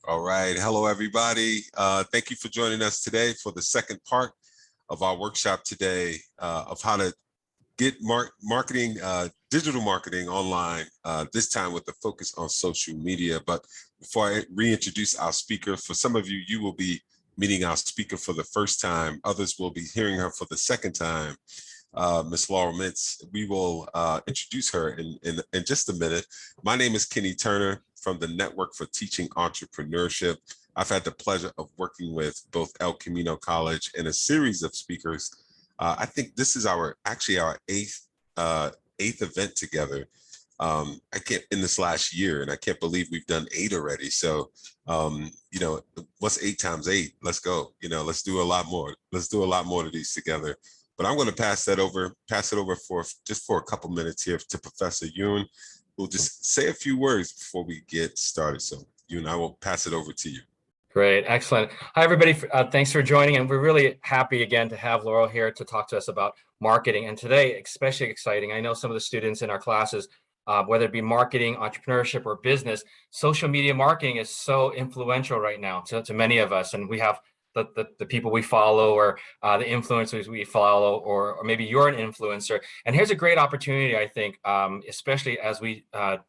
All right. Hello, everybody. Thank you for joining us today for the second part of our workshop today of how to get marketing, digital marketing online, this time with the focus on social media. But before I reintroduce our speaker, for some of you, you will be meeting our speaker for the first time. Others will be hearing her for the second time. Miss Laurel Mintz. We will introduce her in just a minute. My name is Kenny Turner from the Network for Teaching Entrepreneurship. I've had the pleasure of working with both El Camino College and a series of speakers. I think this is actually our eighth event together. I can't in this last year, and I can't believe we've done 8 already. So, what's 8 times 8? Let's go. Let's do a lot more. Let's do a lot more of these together. But I'm going to pass it over for a couple minutes here to Professor Yoon, who'll just say a few words before we get started. So Yoon, I will pass it over to you. Great, excellent. Hi, everybody. Thanks for joining. And we're really happy again to have Laurel here to talk to us about marketing. And today, especially exciting, I know some of the students in our classes, whether it be marketing, entrepreneurship, or business, social media marketing is so influential right now to many of us. And we have the people we follow, or the influencers we follow, or maybe you're an influencer. And here's a great opportunity, I think, especially as we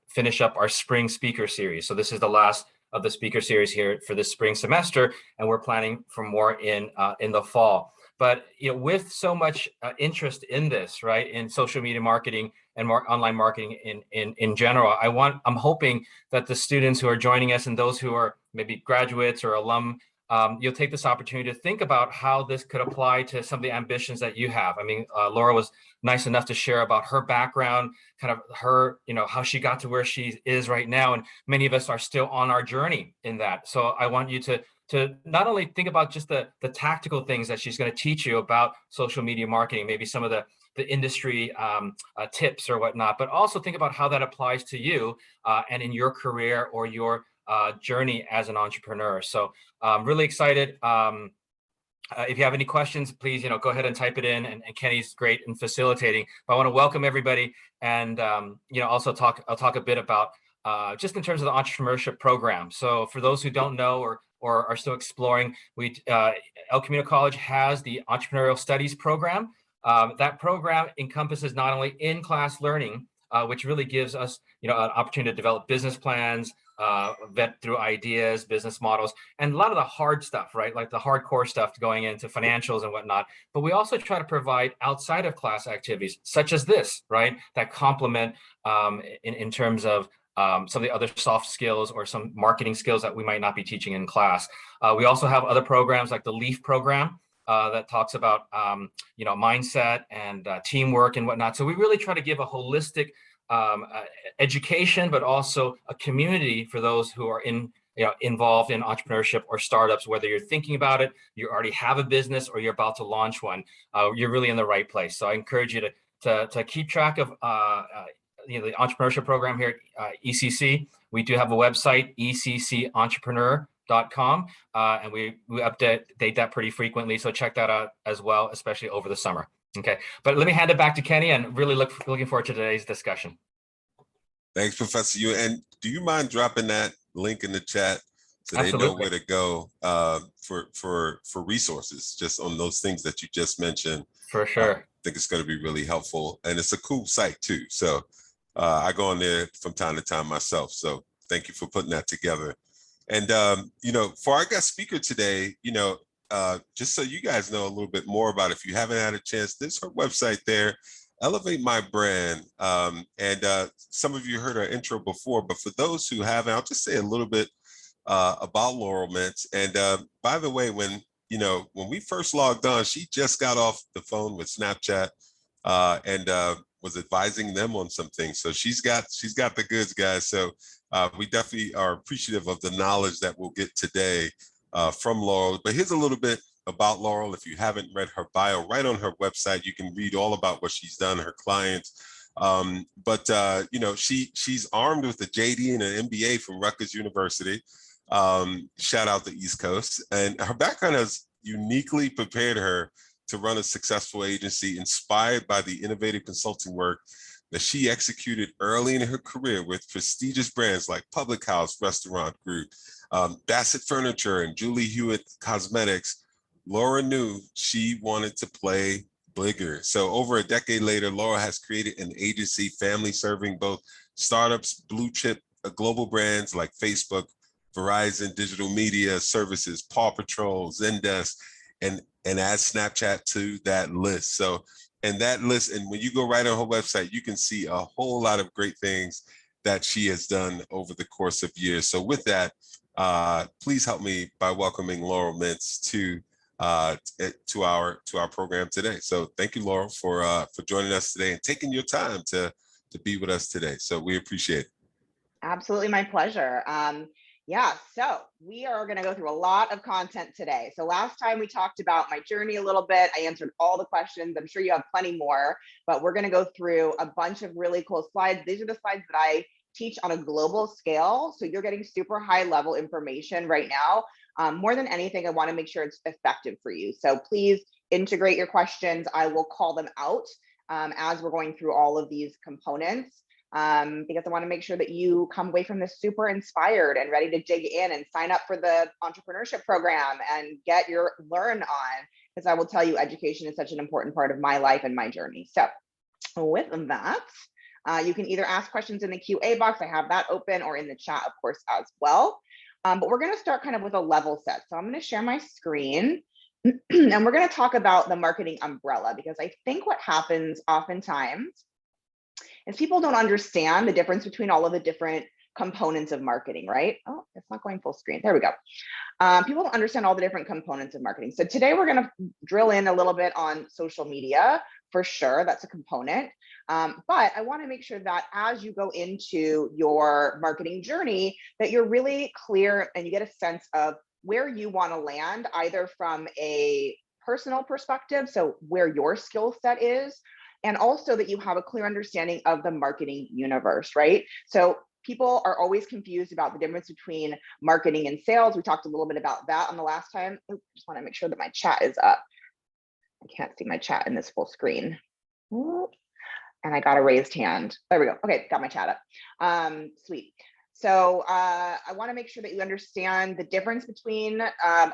finish up our spring speaker series. So this is the last of the speaker series here for this spring semester, and we're planning for more in the fall. But with so much interest in this, right, in social media marketing and online marketing in general, I'm hoping that the students who are joining us and those who are maybe graduates or alum, you'll take this opportunity to think about how this could apply to some of the ambitions that you have. I mean, Laura was nice enough to share about her background, kind of her, how she got to where she is right now. And many of us are still on our journey in that. So I want you to not only think about just the tactical things that she's going to teach you about social media marketing, maybe some of the industry tips or whatnot, but also think about how that applies to you and in your career or your journey as an entrepreneur. So I'm really excited. If you have any questions, please, go ahead and type it in. And Kenny's great in facilitating. But I want to welcome everybody, and also I'll talk a bit about just in terms of the entrepreneurship program. So for those who don't know or are still exploring, El Camino College has the Entrepreneurial Studies program. That program encompasses not only in-class learning, which really gives us, an opportunity to develop business plans, vet through ideas, business models, and a lot of the hard stuff, right? Like the hardcore stuff going into financials and whatnot. But we also try to provide outside of class activities, such as this, right? That complement in terms of some of the other soft skills or some marketing skills that we might not be teaching in class. We also have other programs like the LEAF program, that talks about mindset and teamwork and whatnot. So we really try to give a holistic education, but also a community for those who are involved in entrepreneurship or startups. Whether you're thinking about it, you already have a business, or you're about to launch one, you're really in the right place. So I encourage you to keep track of the entrepreneurship program here at ECC. We do have a website, eccentrepreneur.com, and we update that pretty frequently. So check that out as well, especially over the summer. Okay, but let me hand it back to Kenny, and really looking forward to today's discussion. Thanks, Professor Yu. And do you mind dropping that link in the chat so Absolutely. They know where to go for resources, just on those things that you just mentioned? For sure. I think it's going to be really helpful, and it's a cool site too. So I go on there from time to time myself. So thank you for putting that together. And for our guest speaker today, just so you guys know a little bit more about it, if you haven't had a chance, there's her website there, Elevate My Brand. And some of you heard her intro before, but for those who haven't, I'll just say a little bit about Laurel Mintz. And by the way, when we first logged on, she just got off the phone with Snapchat and was advising them on some things. So she's got the goods, guys. So we definitely are appreciative of the knowledge that we'll get today from Laurel. But here's a little bit about Laurel. If you haven't read her bio, right on her website, you can read all about what she's done, her clients. But she's armed with a JD and an MBA from Rutgers University. Shout out the East Coast. And her background has uniquely prepared her to run a successful agency inspired by the innovative consulting work that she executed early in her career with prestigious brands like Public House Restaurant Group, Bassett Furniture, and Julie Hewitt Cosmetics, Laura knew she wanted to play bigger. So over a decade later, Laura has created an agency family serving both startups, blue chip global brands like Facebook, Verizon, digital media services, Paw Patrol, Zendesk, and add Snapchat to that list. So, and that list, and when you go right on her website, you can see a whole lot of great things that she has done over the course of years. So with that, please help me by welcoming Laurel Mintz to our program today. So thank you, Laurel, for joining us today and taking your time to be with us today. So we appreciate it. Absolutely, my pleasure. Yeah, so we are going to go through a lot of content today. So last time we talked about my journey a little bit. I answered all the questions. I'm sure you have plenty more, but we're going to go through a bunch of really cool slides. These are the slides that I teach on a global scale. So you're getting super high level information right now. More than anything, I want to make sure it's effective for you. So please integrate your questions. I will call them out as we're going through all of these components. Because I want to make sure that you come away from this super inspired and ready to dig in and sign up for the entrepreneurship program and get your learn on, because I will tell you, education is such an important part of my life and my journey. So with that, you can either ask questions in the QA box, I have that open, or in the chat, of course, as well. But we're going to start kind of with a level set. So I'm going to share my screen and we're going to talk about the marketing umbrella, because I think what happens oftentimes is people don't understand the difference between all of the different components of marketing, right? Oh, it's not going full screen. There we go. People don't understand all the different components of marketing. So today we're going to drill in a little bit on social media, for sure. That's a component. But I want to make sure that as you go into your marketing journey, that you're really clear and you get a sense of where you want to land, either from a personal perspective, so where your skill set is, and also that you have a clear understanding of the marketing universe, right? So people are always confused about the difference between marketing and sales. We talked a little bit about that on the last time. I just want to make sure that my chat is up. I can't see my chat in this full screen. And I got a raised hand. There we go. Okay, got my chat up. Sweet. So I want to make sure that you understand the difference between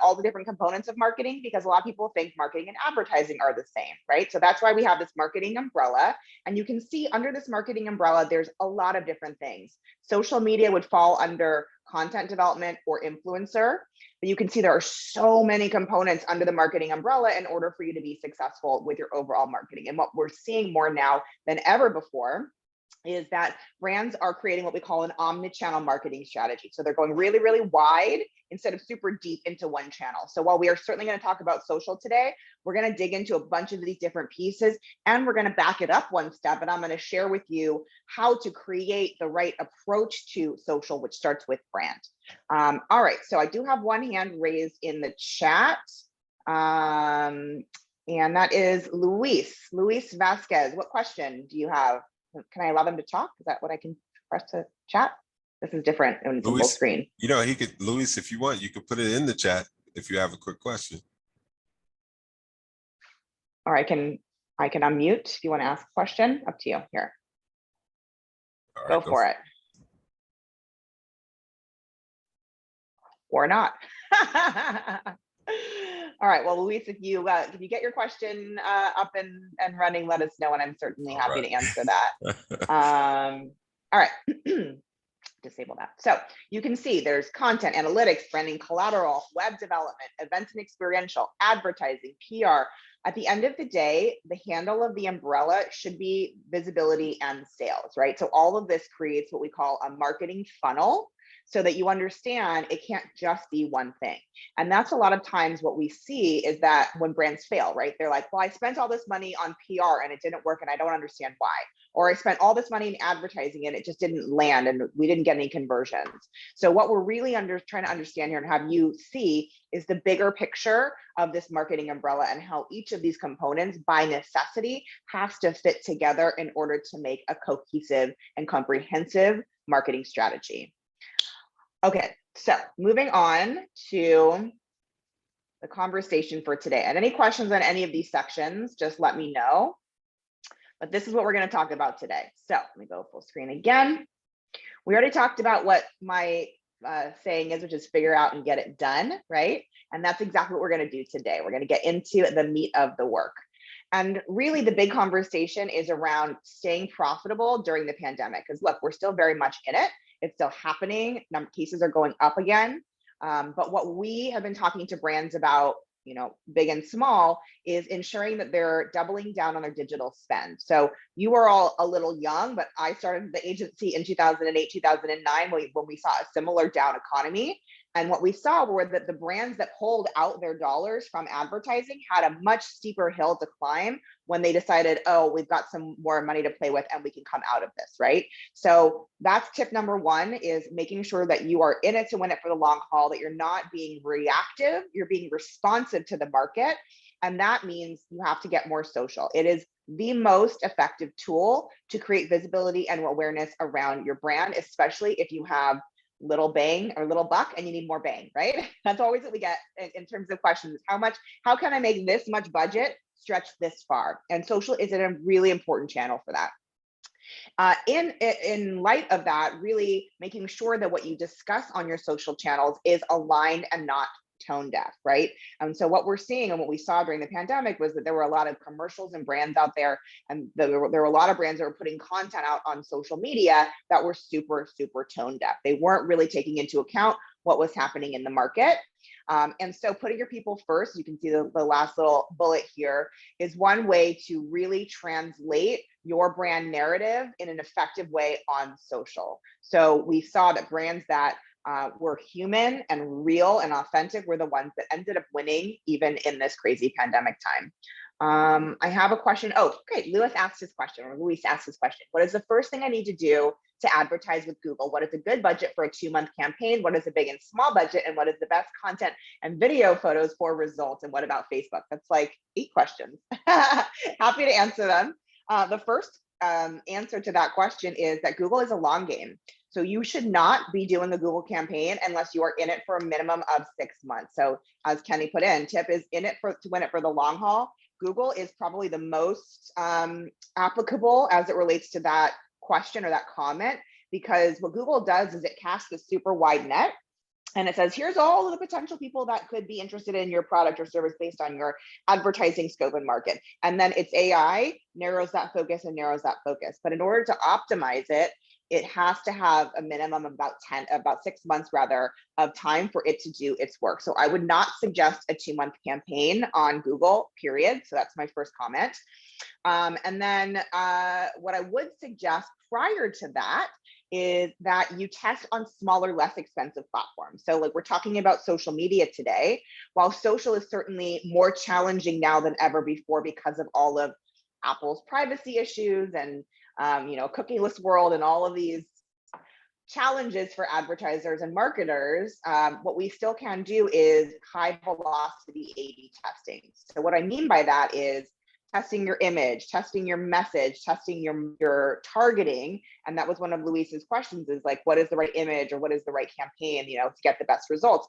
all the different components of marketing, because a lot of people think marketing and advertising are the same, right? So that's why we have this marketing umbrella. And you can see under this marketing umbrella, there's a lot of different things. Social media would fall under content development or influencer, but you can see there are so many components under the marketing umbrella in order for you to be successful with your overall marketing. And what we're seeing more now than ever before is that brands are creating what we call an omni-channel marketing strategy. So they're going really, really wide instead of super deep into one channel. So while we are certainly going to talk about social today, we're going to dig into a bunch of these different pieces, and we're going to back it up one step. And I'm going to share with you how to create the right approach to social, which starts with brand. All right, so I do have one hand raised in the chat. And that is Luis Vasquez. What question do you have? Can I allow them to talk? Is that what I can press to chat? This is different when it's full screen. You know, Luis, if you want, you could put it in the chat if you have a quick question. Or I can unmute if you want to ask a question. Up to you. Here. Right, go for it. Or not. All right. Well, Luis, if you get your question up and running, let us know, and I'm certainly happy to answer that. All right. Disable that. So you can see there's content, analytics, branding, collateral, web development, events and experiential, advertising, PR. At the end of the day, the handle of the umbrella should be visibility and sales, right? So all of this creates what we call a marketing funnel, so that you understand it can't just be one thing. And that's a lot of times what we see is that when brands fail, right? They're like, well, I spent all this money on PR and it didn't work and I don't understand why. Or I spent all this money in advertising and it just didn't land and we didn't get any conversions. So what we're really trying to understand here and have you see is the bigger picture of this marketing umbrella and how each of these components by necessity has to fit together in order to make a cohesive and comprehensive marketing strategy. Okay, so moving on to the conversation for today. And any questions on any of these sections, just let me know. but this is what we're going to talk about today. So let me go full screen again. We already talked about what my saying is, which is figure out and get it done, right? And that's exactly what we're going to do today. We're going to get into the meat of the work. And really the big conversation is around staying profitable during the pandemic. Because look, we're still very much in it. It's still happening. Cases are going up again. But what we have been talking to brands about, big and small, is ensuring that they're doubling down on their digital spend. So you are all a little young, but I started the agency in 2008, 2009, when we saw a similar down economy. And what we saw were that the brands that pulled out their dollars from advertising had a much steeper hill to climb when they decided, oh, we've got some more money to play with and we can come out of this, right? So that's tip number one, is making sure that you are in it to win it for the long haul, that you're not being reactive, you're being responsive to the market. And that means you have to get more social. It is the most effective tool to create visibility and awareness around your brand, especially if you have little bang or little buck and you need more bang, right? That's always what we get in terms of questions. How can I make this much budget stretch this far? And social is a really important channel for that. In light of that, really making sure that what you discuss on your social channels is aligned and not tone deaf, right? And so what we're seeing and what we saw during the pandemic was that there were a lot of commercials and brands out there, and there were a lot of brands that were putting content out on social media that were super, super tone deaf. They weren't really taking into account what was happening in the market. And so putting your people first, you can see the last little bullet here, is one way to really translate your brand narrative in an effective way on social. So we saw that brands that were human and real and authentic were the ones that ended up winning even in this crazy pandemic time. I have a question. Oh, great. Luis asked his question. What is the first thing I need to do to advertise with Google? What is a good budget for a 2-month campaign? What is a big and small budget? And what is the best content and video photos for results? And what about Facebook? That's like 8 questions. Happy to answer them. The first answer to that question is that Google is a long game. So you should not be doing a Google campaign unless you are in it for a minimum of 6 months. So as Kenny put in, tip is to win it for the long haul. Google is probably the most applicable as it relates to that question or that comment, because what Google does is it casts a super wide net. And it says, here's all of the potential people that could be interested in your product or service based on your advertising scope and market. And then its AI narrows that focus. But in order to optimize it, it has to have a minimum of about 6 months rather of time for it to do its work. So I would not suggest a 2-month campaign on Google, period. So that's my first comment. And then what I would suggest prior to that is that you test on smaller, less expensive platforms. So like we're talking about social media today, while social is certainly more challenging now than ever before because of all of Apple's privacy issues and cookieless world and all of these challenges for advertisers and marketers, what we still can do is high velocity A/B testing. So what I mean by that is testing your image, testing your message, testing your targeting. And that was one of Luis's questions, is like, what is the right image or what is the right campaign, to get the best results?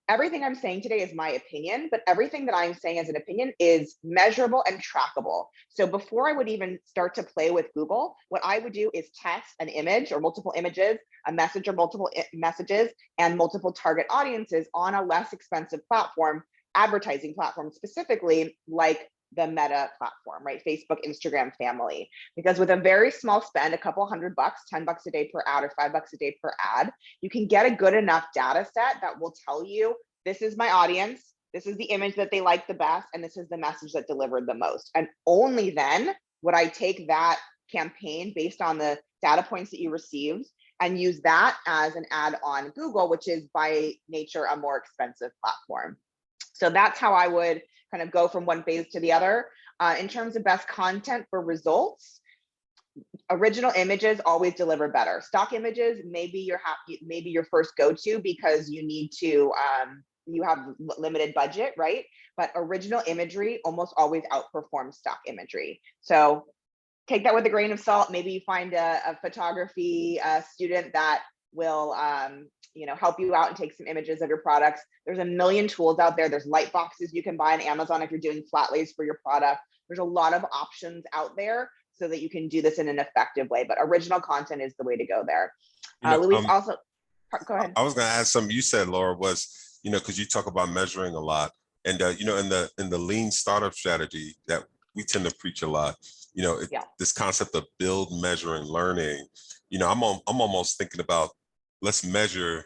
Everything I'm saying today is my opinion, but everything that I'm saying as an opinion is measurable and trackable. So before I would even start to play with Google, what I would do is test an image or multiple images, a message or multiple messages, and multiple target audiences on a less expensive platform, advertising platform specifically, like the Meta platform, right? Facebook, Instagram family. Because with a very small spend, a couple $100, $10 a day per ad or $5 a day per ad, you can get a good enough data set that will tell you, this is my audience, this is the image that they like the best, and this is the message that delivered the most. And only then would I take that campaign based on the data points that you received and use that as an ad on Google, which is by nature a more expensive platform. So that's how I would kind of go from one phase to the other. In terms of best content for results, original images always deliver better. Stock images, maybe your first go-to because you need to, you have limited budget, right? But original imagery almost always outperforms stock imagery. So take that with a grain of salt. Maybe you find a photography student that will help you out and take some images of your products. There's a million tools out there. There's light boxes you can buy on Amazon if you're doing flat lays for your product. There's a lot of options out there so that you can do this in an effective way. But original content is the way to go there. You know, Luis also, go ahead. I was going to add something you said, Laura, was, because you talk about measuring a lot. And, in the lean startup strategy that we tend to preach a lot, this concept of build, measure, and learning, I'm almost thinking about let's measure,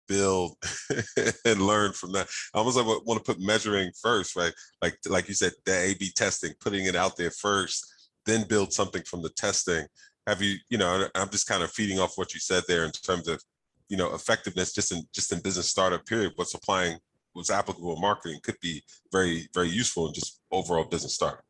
build, and learn from that. I almost want to put measuring first, right? Like you said, the A/B testing, putting it out there first, then build something from the testing. Have you, I'm just kind of feeding off what you said there in terms of, effectiveness just in business startup period. What's applicable in marketing could be very, very useful in just overall business startup.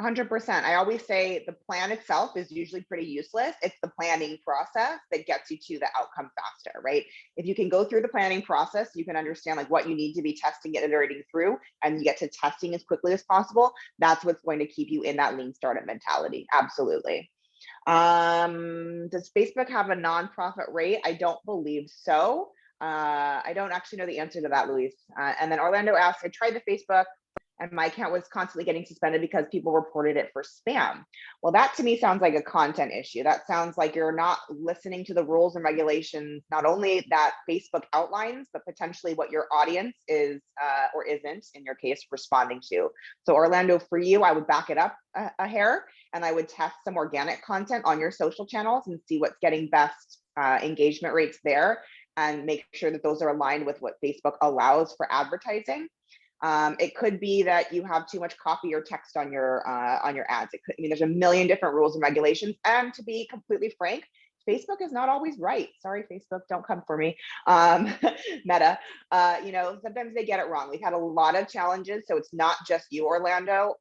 100%. I always say the plan itself is usually pretty useless. It's the planning process that gets you to the outcome faster, right? If you can go through the planning process, you can understand like what you need to be testing and iterating through, and you get to testing as quickly as possible. That's what's going to keep you in that lean startup mentality. Absolutely. Does Facebook have a nonprofit rate? I don't believe so. I don't actually know the answer to that, Luis. And then Orlando asked, I tried the Facebook and my account was constantly getting suspended because people reported it for spam. Well, that to me sounds like a content issue. That sounds like you're not listening to the rules and regulations, not only that Facebook outlines, but potentially what your audience is or isn't, in your case, responding to. So Orlando, for you, I would back it up a hair and I would test some organic content on your social channels and see what's getting best engagement rates there, and make sure that those are aligned with what Facebook allows for advertising. It could be that you have too much copy or text on your ads. There's a million different rules and regulations. And to be completely frank, Facebook is not always right. Sorry, Facebook, don't come for me. Meta, sometimes they get it wrong. We've had a lot of challenges. So it's not just you, Orlando.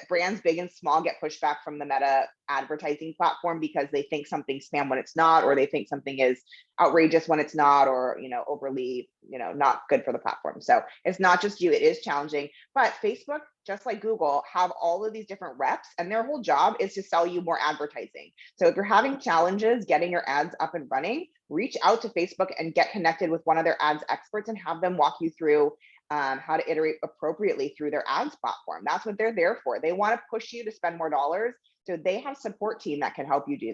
Brands big and small get pushed back from the Meta advertising platform because they think something's spam when it's not, or they think something is outrageous when it's not, or overly not good for the platform. So it's not just you, it is challenging. But Facebook, just like Google, have all of these different reps, and their whole job is to sell you more advertising. So if you're having challenges getting your ads up and running, reach out to Facebook and get connected with one of their ads experts and have them walk you through how to iterate appropriately through their ads platform. That's what they're there for. They want to push you to spend more dollars. So they have a support team that can help you do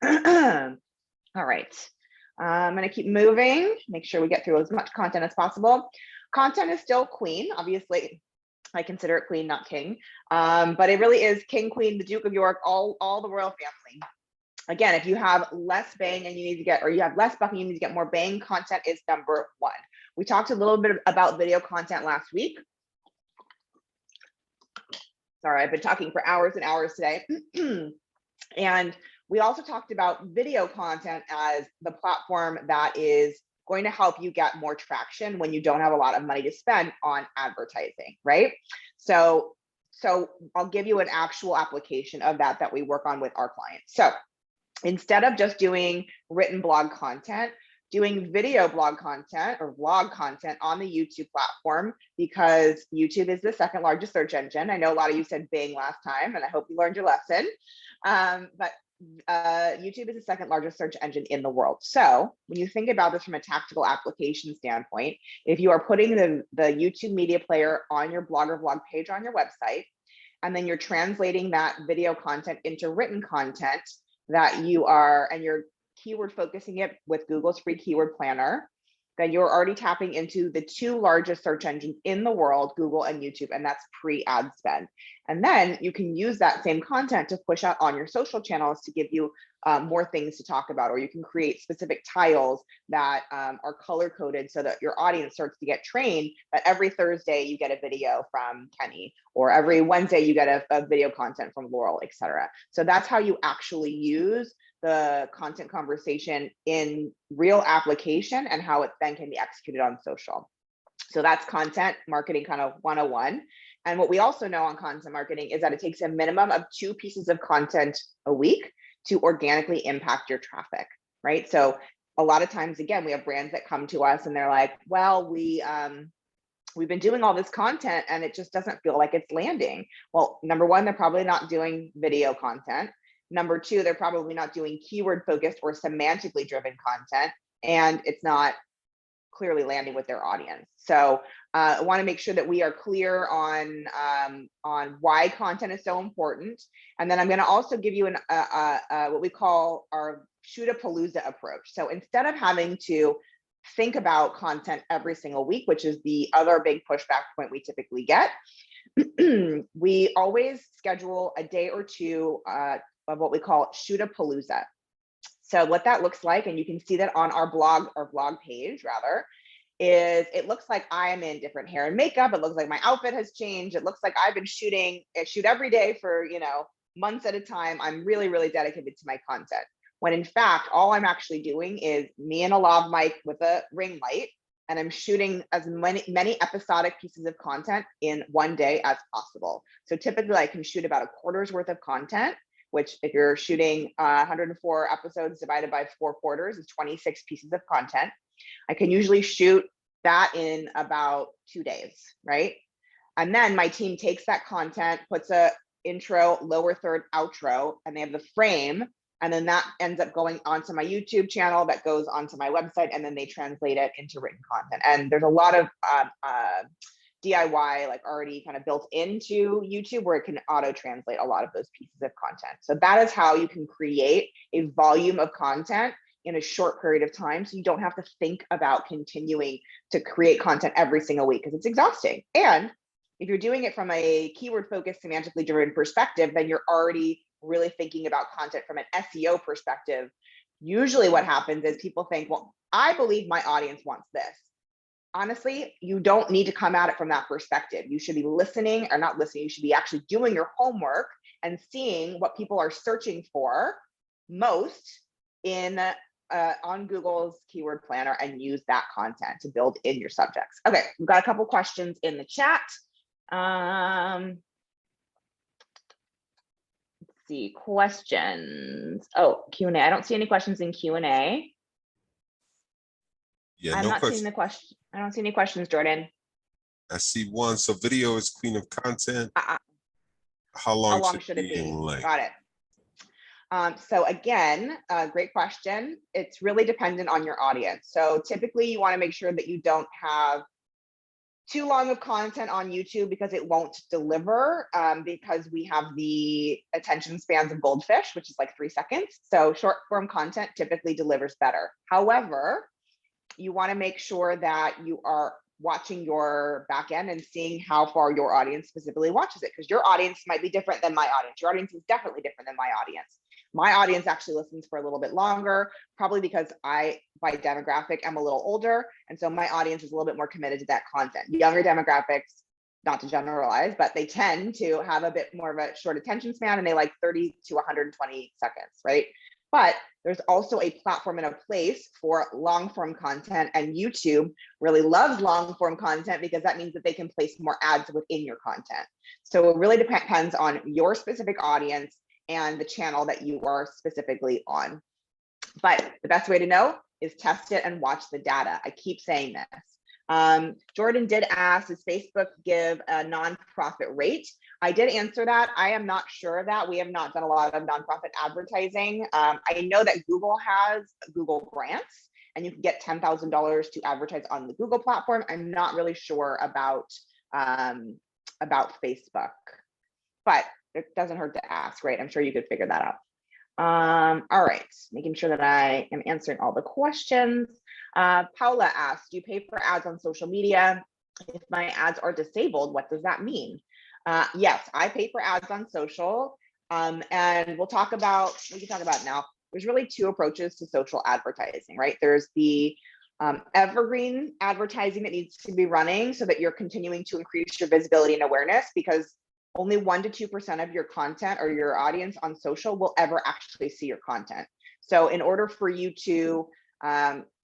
that. All right. I'm going to keep moving, make sure we get through as much content as possible. Content is still queen. Obviously, I consider it queen, not king. But it really is king, queen, the Duke of York, all the royal family. Again, if you have less bang and you need to get, or you have less buck and you need to get more bang, content is number one. We talked a little bit about video content last week. Sorry, I've been talking for hours and hours today. And we also talked about video content as the platform that is going to help you get more traction when you don't have a lot of money to spend on advertising, right? So I'll give you an actual application of that we work on with our clients. So instead of just doing written blog content, doing video blog content or vlog content on the YouTube platform, because YouTube is the second largest search engine. I know a lot of you said Bing last time, and I hope you learned your lesson. But YouTube is the second largest search engine in the world. So when you think about this from a tactical application standpoint, if you are putting the YouTube media player on your blog or vlog page on your website, and then you're translating that video content into written content that you're keyword focusing it with Google's free keyword planner, then you're already tapping into the two largest search engines in the world, Google and YouTube, and that's pre-ad spend. And then you can use that same content to push out on your social channels to give you more things to talk about, or you can create specific tiles that are color coded so that your audience starts to get trained that every Thursday you get a video from Kenny, or every Wednesday you get a video content from Laurel, etc. So that's how you actually use the content conversation in real application and how it then can be executed on social. So that's content marketing kind of 101. And what we also know on content marketing is that it takes a minimum of 2 pieces of content a week to organically impact your traffic, right? So a lot of times, again, we have brands that come to us and they're like, well, we've been doing all this content and it just doesn't feel like it's landing. Well, number one, they're probably not doing video content. Number 2, they're probably not doing keyword focused or semantically driven content, and it's not clearly landing with their audience. So I want to make sure that we are clear on why content is so important. And then I'm going to also give you what we call our shoot-a-palooza approach. So instead of having to think about content every single week, which is the other big pushback point we typically get, we always schedule a day or two of what we call shoot-a-palooza. So what that looks like, and you can see that on our blog page rather, is it looks like I am in different hair and makeup. It looks like my outfit has changed. It looks like I've been I shoot every day for, months at a time. I'm really, really dedicated to my content. When in fact, all I'm actually doing is me and a lav mic with a ring light, and I'm shooting as many episodic pieces of content in one day as possible. So typically I can shoot about a quarter's worth of content, which if you're shooting 104 episodes divided by 4 quarters is 26 pieces of content. I can usually shoot that in about 2 days, right? And then my team takes that content, puts a intro, lower third, outro, and they have the frame. And then that ends up going onto my YouTube channel, that goes onto my website, and then they translate it into written content. And there's a lot of DIY like already kind of built into YouTube where it can auto translate a lot of those pieces of content. So that is how you can create a volume of content in a short period of time. So you don't have to think about continuing to create content every single week because it's exhausting. And if you're doing it from a keyword focused, semantically driven perspective, then you're already really thinking about content from an SEO perspective. Usually what happens is people think, well, I believe my audience wants this. Honestly, you don't need to come at it from that perspective. You should be listening, or not listening, you should be actually doing your homework and seeing what people are searching for most on Google's keyword planner, and use that content to build in your subjects. Okay, we've got a couple questions in the chat. Let's see, questions. Oh, Q&A. I don't see any questions in Q&A. Yeah, I'm no not question. seeing the question. I don't see any questions, Jordan. I see one. So video is queen of content. How long should it be in length? Got it. So again, great question. It's really dependent on your audience. So typically you want to make sure that you don't have too long of content on YouTube because it won't deliver, because we have the attention spans of goldfish, which is like 3 seconds. So short form content typically delivers better. However, you want to make sure that you are watching your back end and seeing how far your audience specifically watches it, because your audience might be different than my audience. Your audience is definitely different than my audience. My audience actually listens for a little bit longer, probably because I, by demographic, am a little older. And so my audience is a little bit more committed to that content. Younger demographics, not to generalize, but they tend to have a bit more of a short attention span, and they like 30 to 120 seconds, right? But there's also a platform and a place for long form content, and YouTube really loves long form content because that means that they can place more ads within your content. So it really depends on your specific audience and the channel that you are specifically on. But the best way to know is test it and watch the data. I keep saying this. Jordan did ask, does Facebook give a nonprofit rate? I did answer that. I am not sure of that. We have not done a lot of nonprofit advertising. I know that Google has Google grants, and you can get $10,000 to advertise on the Google platform. I'm not really sure about Facebook, but it doesn't hurt to ask, right? I'm sure you could figure that out. All right, making sure that I am answering all the questions. Paula asked, do you pay for ads on social media? If my ads are disabled, what does that mean? Yes, I pay for ads on social, and we can talk about it now. There's really 2 approaches to social advertising, right? There's the evergreen advertising that needs to be running so that you're continuing to increase your visibility and awareness, because only 1 to 2% of your content or your audience on social will ever actually see your content. So in order for you to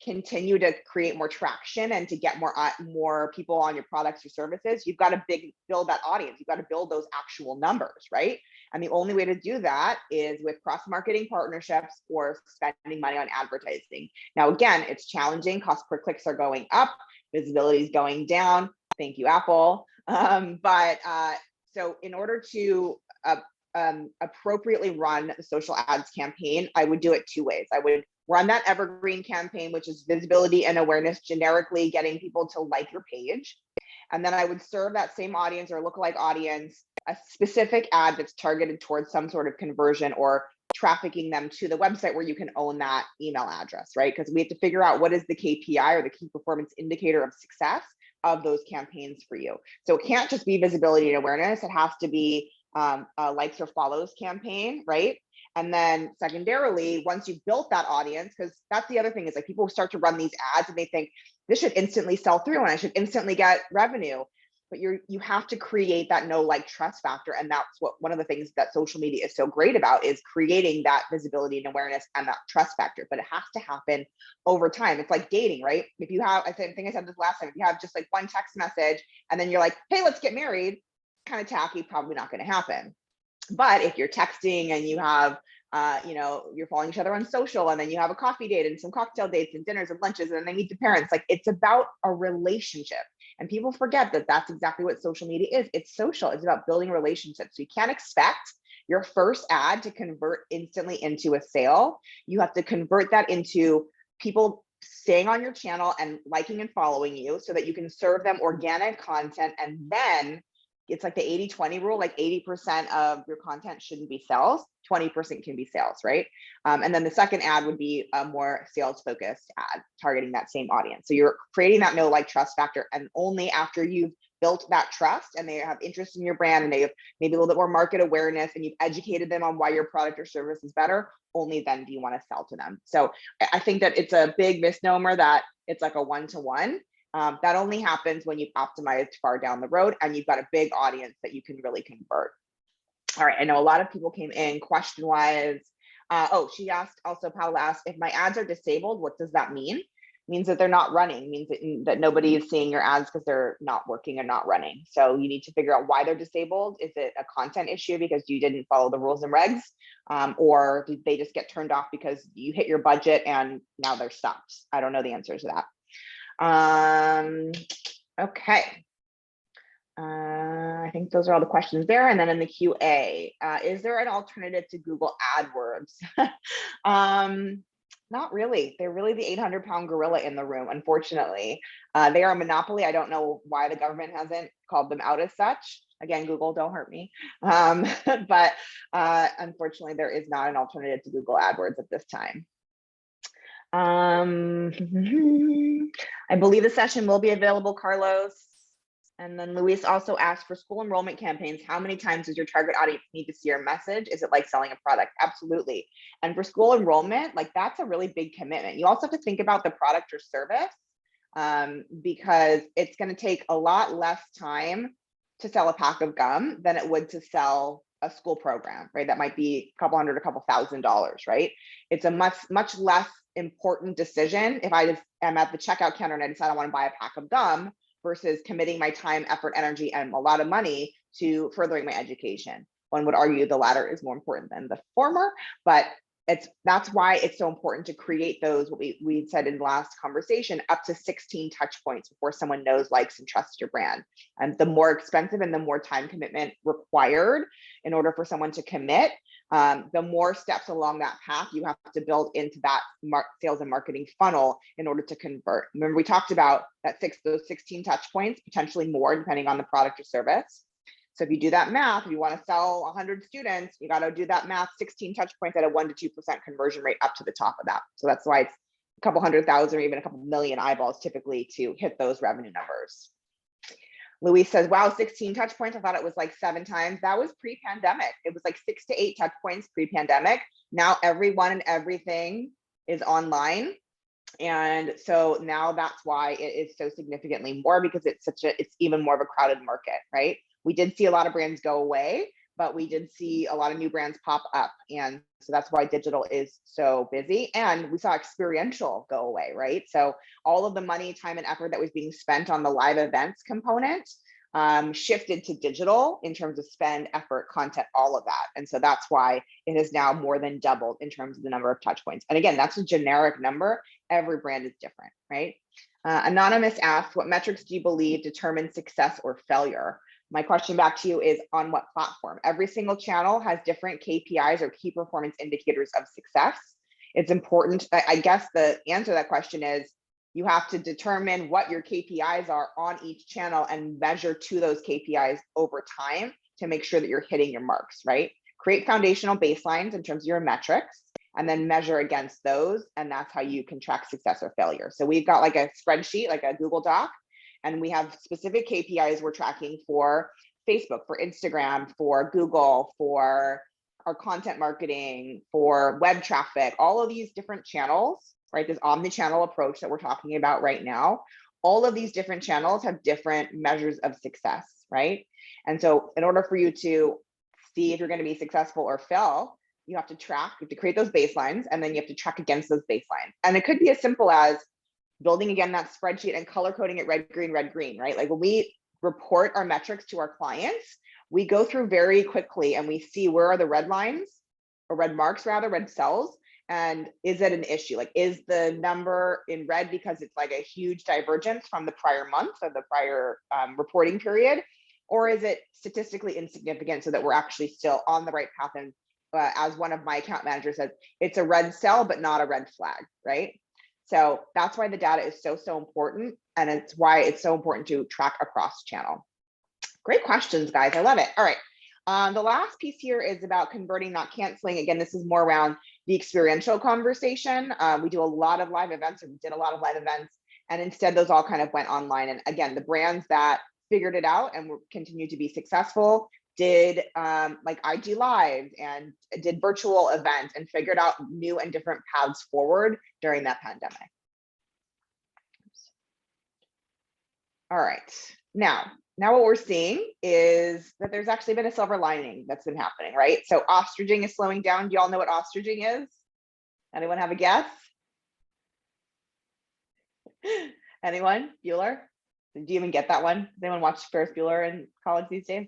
continue to create more traction and to get more people on your products or services, you've got to build that audience. You've got to build those actual numbers, right? And the only way to do that is with cross-marketing partnerships or spending money on advertising. Now, again, it's challenging. Cost per clicks are going up, visibility is going down. Thank you, Apple. So in order to appropriately run the social ads campaign, I would do it 2 ways. I would run that evergreen campaign, which is visibility and awareness, generically getting people to like your page. And then I would serve that same audience or lookalike audience a specific ad that's targeted towards some sort of conversion or trafficking them to the website where you can own that email address, right? Because we have to figure out what is the KPI or the key performance indicator of success of those campaigns for you. So it can't just be visibility and awareness. It has to be a likes or follows campaign, right? And then secondarily, once you've built that audience, because that's the other thing is like people start to run these ads and they think this should instantly sell through and I should instantly get revenue. But you have to create that know, like, trust factor. And that's what one of the things that social media is so great about is creating that visibility and awareness and that trust factor. But it has to happen over time. It's like dating, right? If you have, I think I said this last time, if you have just like one text message and then you're like, hey, let's get married, kind of tacky, probably not going to happen. But if you're texting and you have, you're following each other on social and then you have a coffee date and some cocktail dates and dinners and lunches and then they meet the parents, like it's about a relationship. And people forget that that's exactly what social media is. It's social. It's about building relationships. So you can't expect your first ad to convert instantly into a sale. You have to convert that into people staying on your channel and liking and following you so that you can serve them organic content. And then it's like the 80-20 rule, like 80% of your content shouldn't be sales, 20% can be sales, right? And then the second ad would be a more sales focused ad targeting that same audience. So you're creating that know, like, trust factor. And only after you've built that trust and they have interest in your brand and they have maybe a little bit more market awareness and you've educated them on why your product or service is better, only then do you want to sell to them. So I think that it's a big misnomer that it's like a one-to-one. That only happens when you've optimized far down the road and you've got a big audience that you can really convert. All right, I know a lot of people came in question-wise. She asked, also Paula asked, if my ads are disabled, what does that mean? It means that they're not running. It means that nobody is seeing your ads because they're not working and not running. So you need to figure out why they're disabled. Is it a content issue because you didn't follow the rules and regs? Or did they just get turned off because you hit your budget and now they're stopped? I don't know the answers to that. Okay. I think those are all the questions there. And then in the QA, is there an alternative to Google AdWords? Not really. They're really the 800-pound gorilla in the room, unfortunately. They are a monopoly. I don't know why the government hasn't called them out as such. Again, Google, don't hurt me. But unfortunately, there is not an alternative to Google AdWords at this time. I believe the session will be available, Carlos. And then Luis also asked, for school enrollment campaigns, how many times does your target audience need to see your message? Is it like selling a product? Absolutely. And for school enrollment, like that's a really big commitment. You also have to think about the product or service because it's going to take a lot less time to sell a pack of gum than it would to sell a school program, right? That might be a couple hundred, a couple $1,000s, right? It's a much less important decision if I just am at the checkout counter and I decide I want to buy a pack of gum versus committing my time, effort, energy, and a lot of money to furthering my education. One would argue the latter is more important than the former, but that's why it's so important to create those, what we said in the last conversation, up to 16 touch points before someone knows, likes, and trusts your brand. And the more expensive and the more time commitment required in order for someone to commit, the more steps along that path you have to build into that sales and marketing funnel in order to convert. Remember, we talked about those 16 touch points, potentially more depending on the product or service. So if you do that math, if you want to sell 100 students, you got to do that math, 16 touch points at a 1 to 2% conversion rate up to the top of that. So that's why it's a couple 100,000 or even a couple million eyeballs typically to hit those revenue numbers. Luis says, wow, 16 touch points. I thought it was like 7 times. That was pre-pandemic. It was like 6 to 8 touch points pre-pandemic. Now everyone and everything is online. And so now that's why it is so significantly more, because it's even more of a crowded market, right? We did see a lot of brands go away, but we did see a lot of new brands pop up. And so that's why digital is so busy. And we saw experiential go away, right? So all of the money, time, and effort that was being spent on the live events component shifted to digital in terms of spend, effort, content, all of that. And so that's why it has now more than doubled in terms of the number of touch points. And again, that's a generic number. Every brand is different, right? Anonymous asks, what metrics do you believe determine success or failure? My question back to you is, on what platform? Every single channel has different KPIs or key performance indicators of success. it's important. I guess the answer to that question is you have to determine what your KPIs are on each channel and measure to those KPIs over time to make sure that you're hitting your marks, right? Create foundational baselines in terms of your metrics and then measure against those. And that's how you can track success or failure. So we've got like a spreadsheet, like a Google Doc, and we have specific KPIs we're tracking for Facebook, for Instagram, for Google, for our content marketing, for web traffic, all of these different channels, right? This omni-channel approach that we're talking about right now, all of these different channels have different measures of success, right? And so in order for you to see if you're going to be successful or fail, you have to track, you have to create those baselines, and then you have to track against those baselines. And it could be as simple as building, again, that spreadsheet and color coding it red, green, right? Like when we report our metrics to our clients, we go through very quickly and we see where are the red lines, or red marks rather, red cells, and is it an issue? Like, is the number in red because it's like a huge divergence from the prior month or the prior reporting period? Or is it statistically insignificant so that we're actually still on the right path? And as one of my account managers said, it's a red cell, but not a red flag, right? So that's why the data is so important. And it's why it's so important to track across channel. Great questions, guys. I love it. All right. The last piece here is about converting, not canceling. Again, this is more around the experiential conversation. We do a lot of live events, or we did a lot of live events, and instead those all kind of went online. And again, the brands that figured it out and continue to be successful did like IG Live and did virtual events and figured out new and different paths forward during that pandemic. All right, now what we're seeing is that there's actually been a silver lining that's been happening, right? So ostriching is slowing down. Do y'all know what ostriching is? Anyone have a guess? Anyone? Bueller? Did you even get that one? Does anyone watch Ferris Bueller in college these days?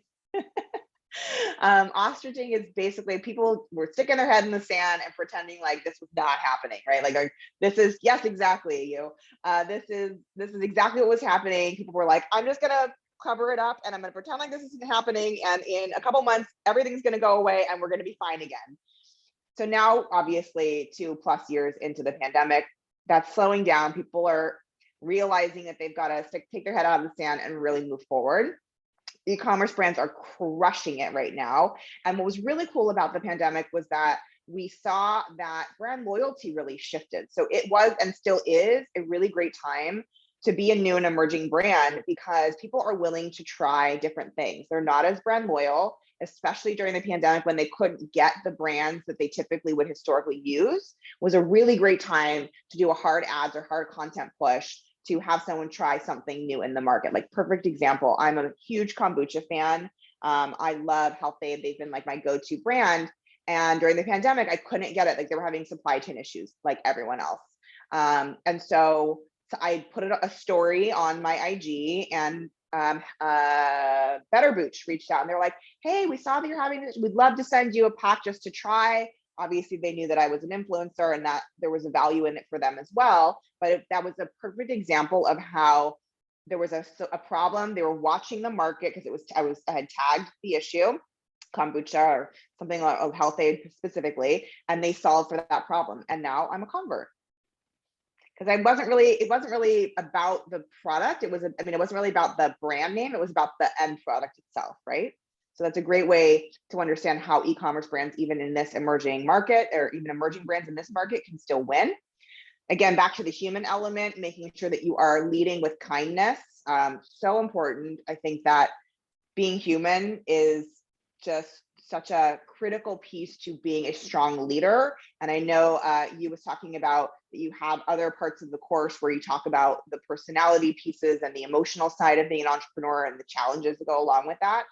Ostriching is basically people were sticking their head in the sand and pretending like this was not happening, right? Like, this is, yes, exactly, you. This is exactly what was happening. People were like, I'm just gonna cover it up and I'm gonna pretend like this isn't happening, and in a couple months everything's gonna go away and we're gonna be fine again. So now, obviously, 2+ years into the pandemic, that's slowing down. People are realizing that they've got to take their head out of the sand and really move forward. E-commerce brands are crushing it right now. And what was really cool about the pandemic was that we saw that brand loyalty really shifted. So it was, and still is, a really great time to be a new and emerging brand, because people are willing to try different things. They're not as brand loyal, especially during the pandemic when they couldn't get the brands that they typically would historically use. Was a really great time to do a hard ads or hard content push to have someone try something new in the market. Like, perfect example, I'm a huge kombucha fan. I love Healthade. They've been like my go-to brand. And during the pandemic, I couldn't get it. Like, they were having supply chain issues like everyone else. And so I put a story on my IG, and Better Booch reached out and they're like, hey, we saw that you're having this. We'd love to send you a pack just to try. Obviously, they knew that I was an influencer and that there was a value in it for them as well. But that was a perfect example of how there was a problem. They were watching the market because I had tagged the issue, kombucha or something of Healthade specifically, and they solved for that problem. And now I'm a convert. Because it wasn't really about the product. It wasn't really about the brand name. It was about the end product itself, right? So that's a great way to understand how e-commerce brands, even in this emerging market, or even emerging brands in this market, can still win. Again, back to the human element, making sure that you are leading with kindness. So important. I think that being human is just such a critical piece to being a strong leader. And I know you was talking about that you have other parts of the course where you talk about the personality pieces and the emotional side of being an entrepreneur and the challenges that go along with that.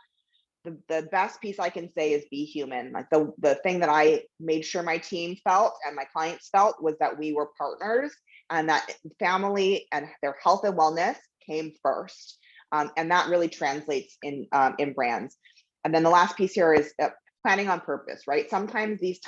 The best piece I can say is be human. Like, the thing that I made sure my team felt and my clients felt was that we were partners, and that family and their health and wellness came first. And that really translates in brands. And then the last piece here is planning on purpose, right? Sometimes these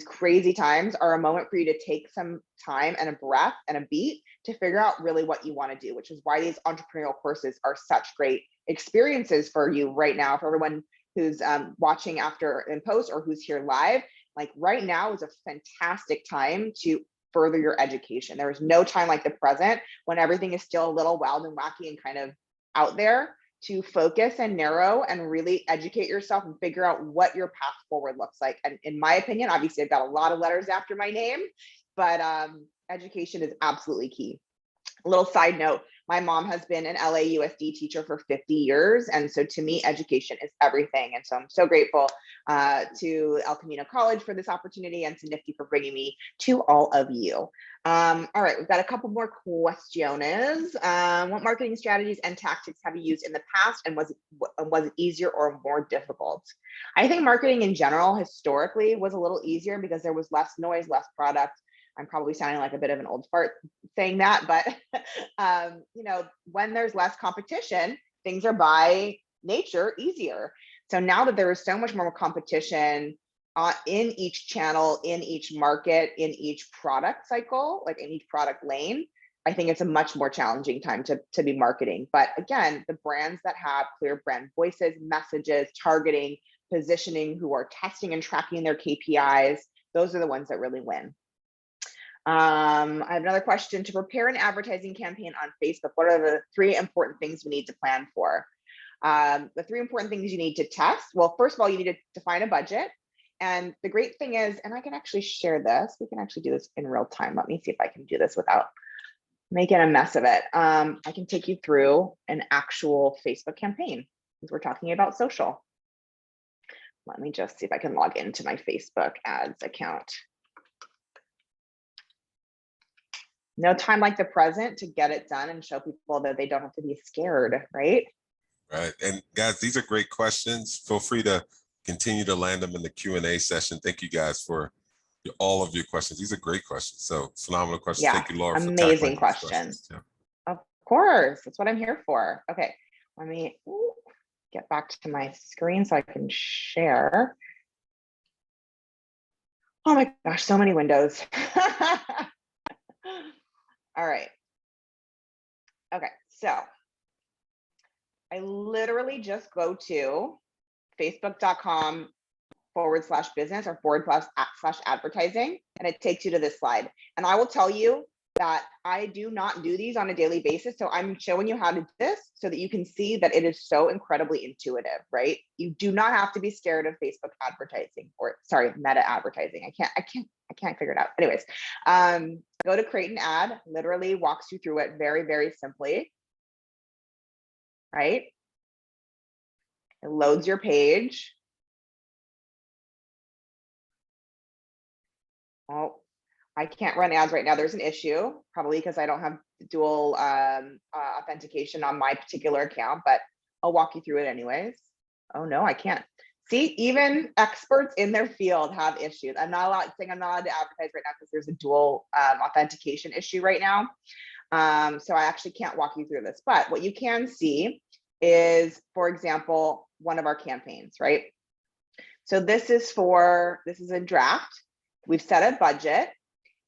crazy times are a moment for you to take some time and a breath and a beat to figure out really what you want to do, which is why these entrepreneurial courses are such great experiences for you right now, for everyone who's watching after in post or who's here live. Like right now is a fantastic time to further your education. There is no time like the present when everything is still a little wild and wacky and kind of out there, to focus and narrow and really educate yourself and figure out what your path forward looks like. And in my opinion, obviously I've got a lot of letters after my name, but education is absolutely key. A little side note, my mom has been an LAUSD teacher for 50 years. And so to me, education is everything. And so I'm so grateful to El Camino College for this opportunity, and to Nifty for bringing me to all of you. All right, we've got a couple more questions. What marketing strategies and tactics have you used in the past, and was it easier or more difficult? I think marketing in general historically was a little easier because there was less noise, less product. I'm probably sounding like a bit of an old fart saying that, but you know, when there's less competition, things are by nature easier. So now that there is so much more competition in each channel, in each market, in each product cycle, like in each product lane, I think it's a much more challenging time to be marketing. But again, the brands that have clear brand voices, messages, targeting, positioning, who are testing and tracking their KPIs, those are the ones that really win. I have another question. To prepare an advertising campaign on Facebook, what are the 3 important things we need to plan for? The 3 important things you need to test. Well, first of all, you need to define a budget. And the great thing is, and I can actually share this, we can actually do this in real time. Let me see if I can do this without making a mess of it. I can take you through an actual Facebook campaign, because we're talking about social. Let me just see if I can log into my Facebook ads account. No time like the present to get it done and show people that they don't have to be scared, right? Right. And guys, these are great questions. Feel free to continue to land them in the Q&A session. Thank you guys for all of your questions. These are great questions. So phenomenal questions. Yeah, Thank you, Laura, for amazing tackling these questions. Yeah. Of course, that's what I'm here for. Okay, let me get back to my screen so I can share. Oh my gosh, so many windows. All right. Okay, so I literally just go to facebook.com/business or /advertising, and it takes you to this slide. And I will tell you that I do not do these on a daily basis. So I'm showing you how to do this so that you can see that it is so incredibly intuitive, right? You do not have to be scared of Facebook advertising, or sorry, meta advertising. I can't figure it out. Anyways, go to create an ad, literally walks you through it very, very simply, right? It loads your page. Oh, I can't run ads right now. There's an issue, probably because I don't have dual authentication on my particular account, but I'll walk you through it anyways. Oh no, I can't. See, even experts in their field have issues. I'm not allowed to advertise right now because there's a dual authentication issue right now. So I actually can't walk you through this, but what you can see is, for example, one of our campaigns, right? So this is a draft. We've set a budget.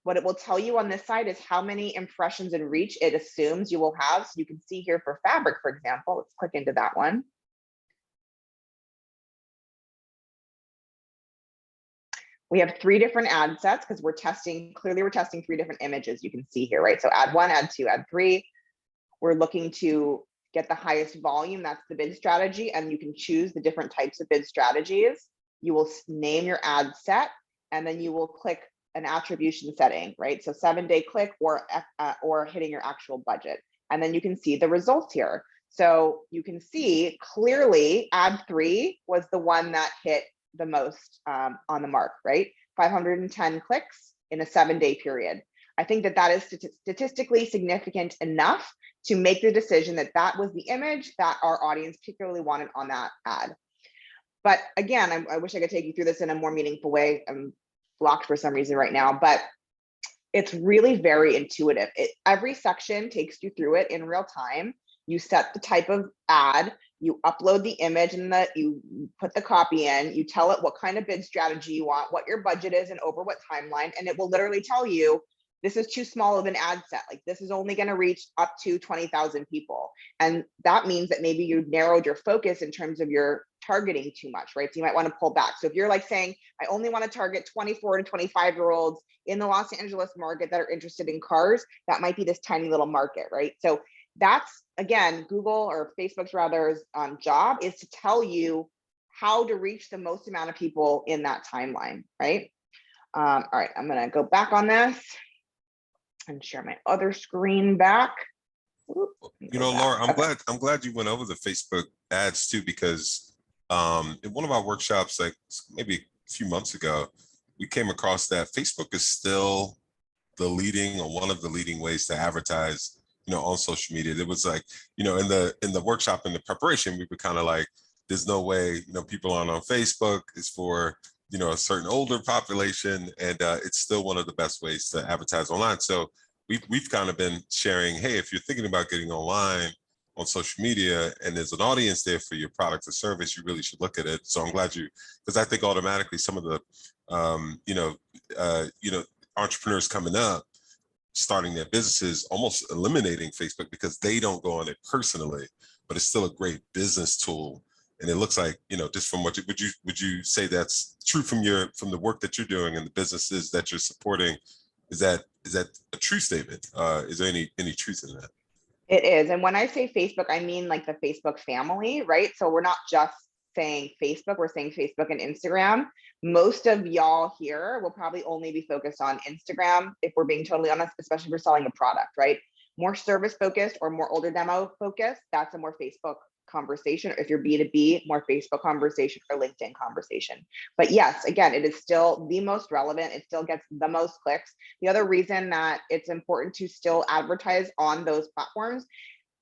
What it will tell you on this side is how many impressions and reach it assumes you will have. So you can see here for fabric, for example, let's click into that one. We have 3 different ad sets because we're testing 3 different images you can see here, right? So ad 1, ad 2, ad 3. We're looking to get the highest volume. That's the bid strategy. And you can choose the different types of bid strategies. You will name your ad set, and then you will click an attribution setting, right? So 7-day click or hitting your actual budget. And then you can see the results here. So you can see clearly ad 3 was the one that hit the most on the mark, right? 510 clicks in a 7-day period. I think that is statistically significant enough to make the decision that that was the image that our audience particularly wanted on that ad. But again, I wish I could take you through this in a more meaningful way. I'm blocked for some reason right now, but it's really very intuitive. Every section takes you through it in real time. You set the type of ad, you upload the image, and you put the copy in, you tell it what kind of bid strategy you want, what your budget is, and over what timeline, and it will literally tell you, this is too small of an ad set. Like, this is only going to reach up to 20,000 people. And that means that maybe you narrowed your focus in terms of your targeting too much, right? So you might want to pull back. So if you're like saying, I only want to target 24 to 25-year-olds in the Los Angeles market that are interested in cars, that might be this tiny little market, right? So that's, again, Google or Facebook's rather job is to tell you how to reach the most amount of people in that timeline, right? All right, I'm gonna go back on this and share my other screen back. You know, Laura, I'm glad you went over the Facebook ads too, because in one of our workshops, like maybe a few months ago, we came across that Facebook is still the leading or one of the leading ways to advertise, on social media. It was like, in the workshop, in the preparation, we were kind of like, there's no way, people aren't on Facebook. It's for, a certain older population, and it's still one of the best ways to advertise online. So we've kind of been sharing, hey, if you're thinking about getting online on social media and there's an audience there for your product or service, you really should look at it. So I'm glad because I think automatically some of the, entrepreneurs coming up, starting their businesses, almost eliminating Facebook because they don't go on it personally, but it's still a great business tool. And it looks like, just from what would you say that's true from the work that you're doing and the businesses that you're supporting? Is that a true statement? Is there any truth in that? It is. And when I say Facebook, I mean like the Facebook family, right? So we're not just saying Facebook, we're saying Facebook and Instagram. Most of y'all here will probably only be focused on Instagram, if we're being totally honest, especially if we're selling a product, right? More service focused or more older demo focused, that's a more Facebook conversation. If you're B2B, more Facebook conversation or LinkedIn conversation. But yes, again, it is still the most relevant. It still gets the most clicks. The other reason that it's important to still advertise on those platforms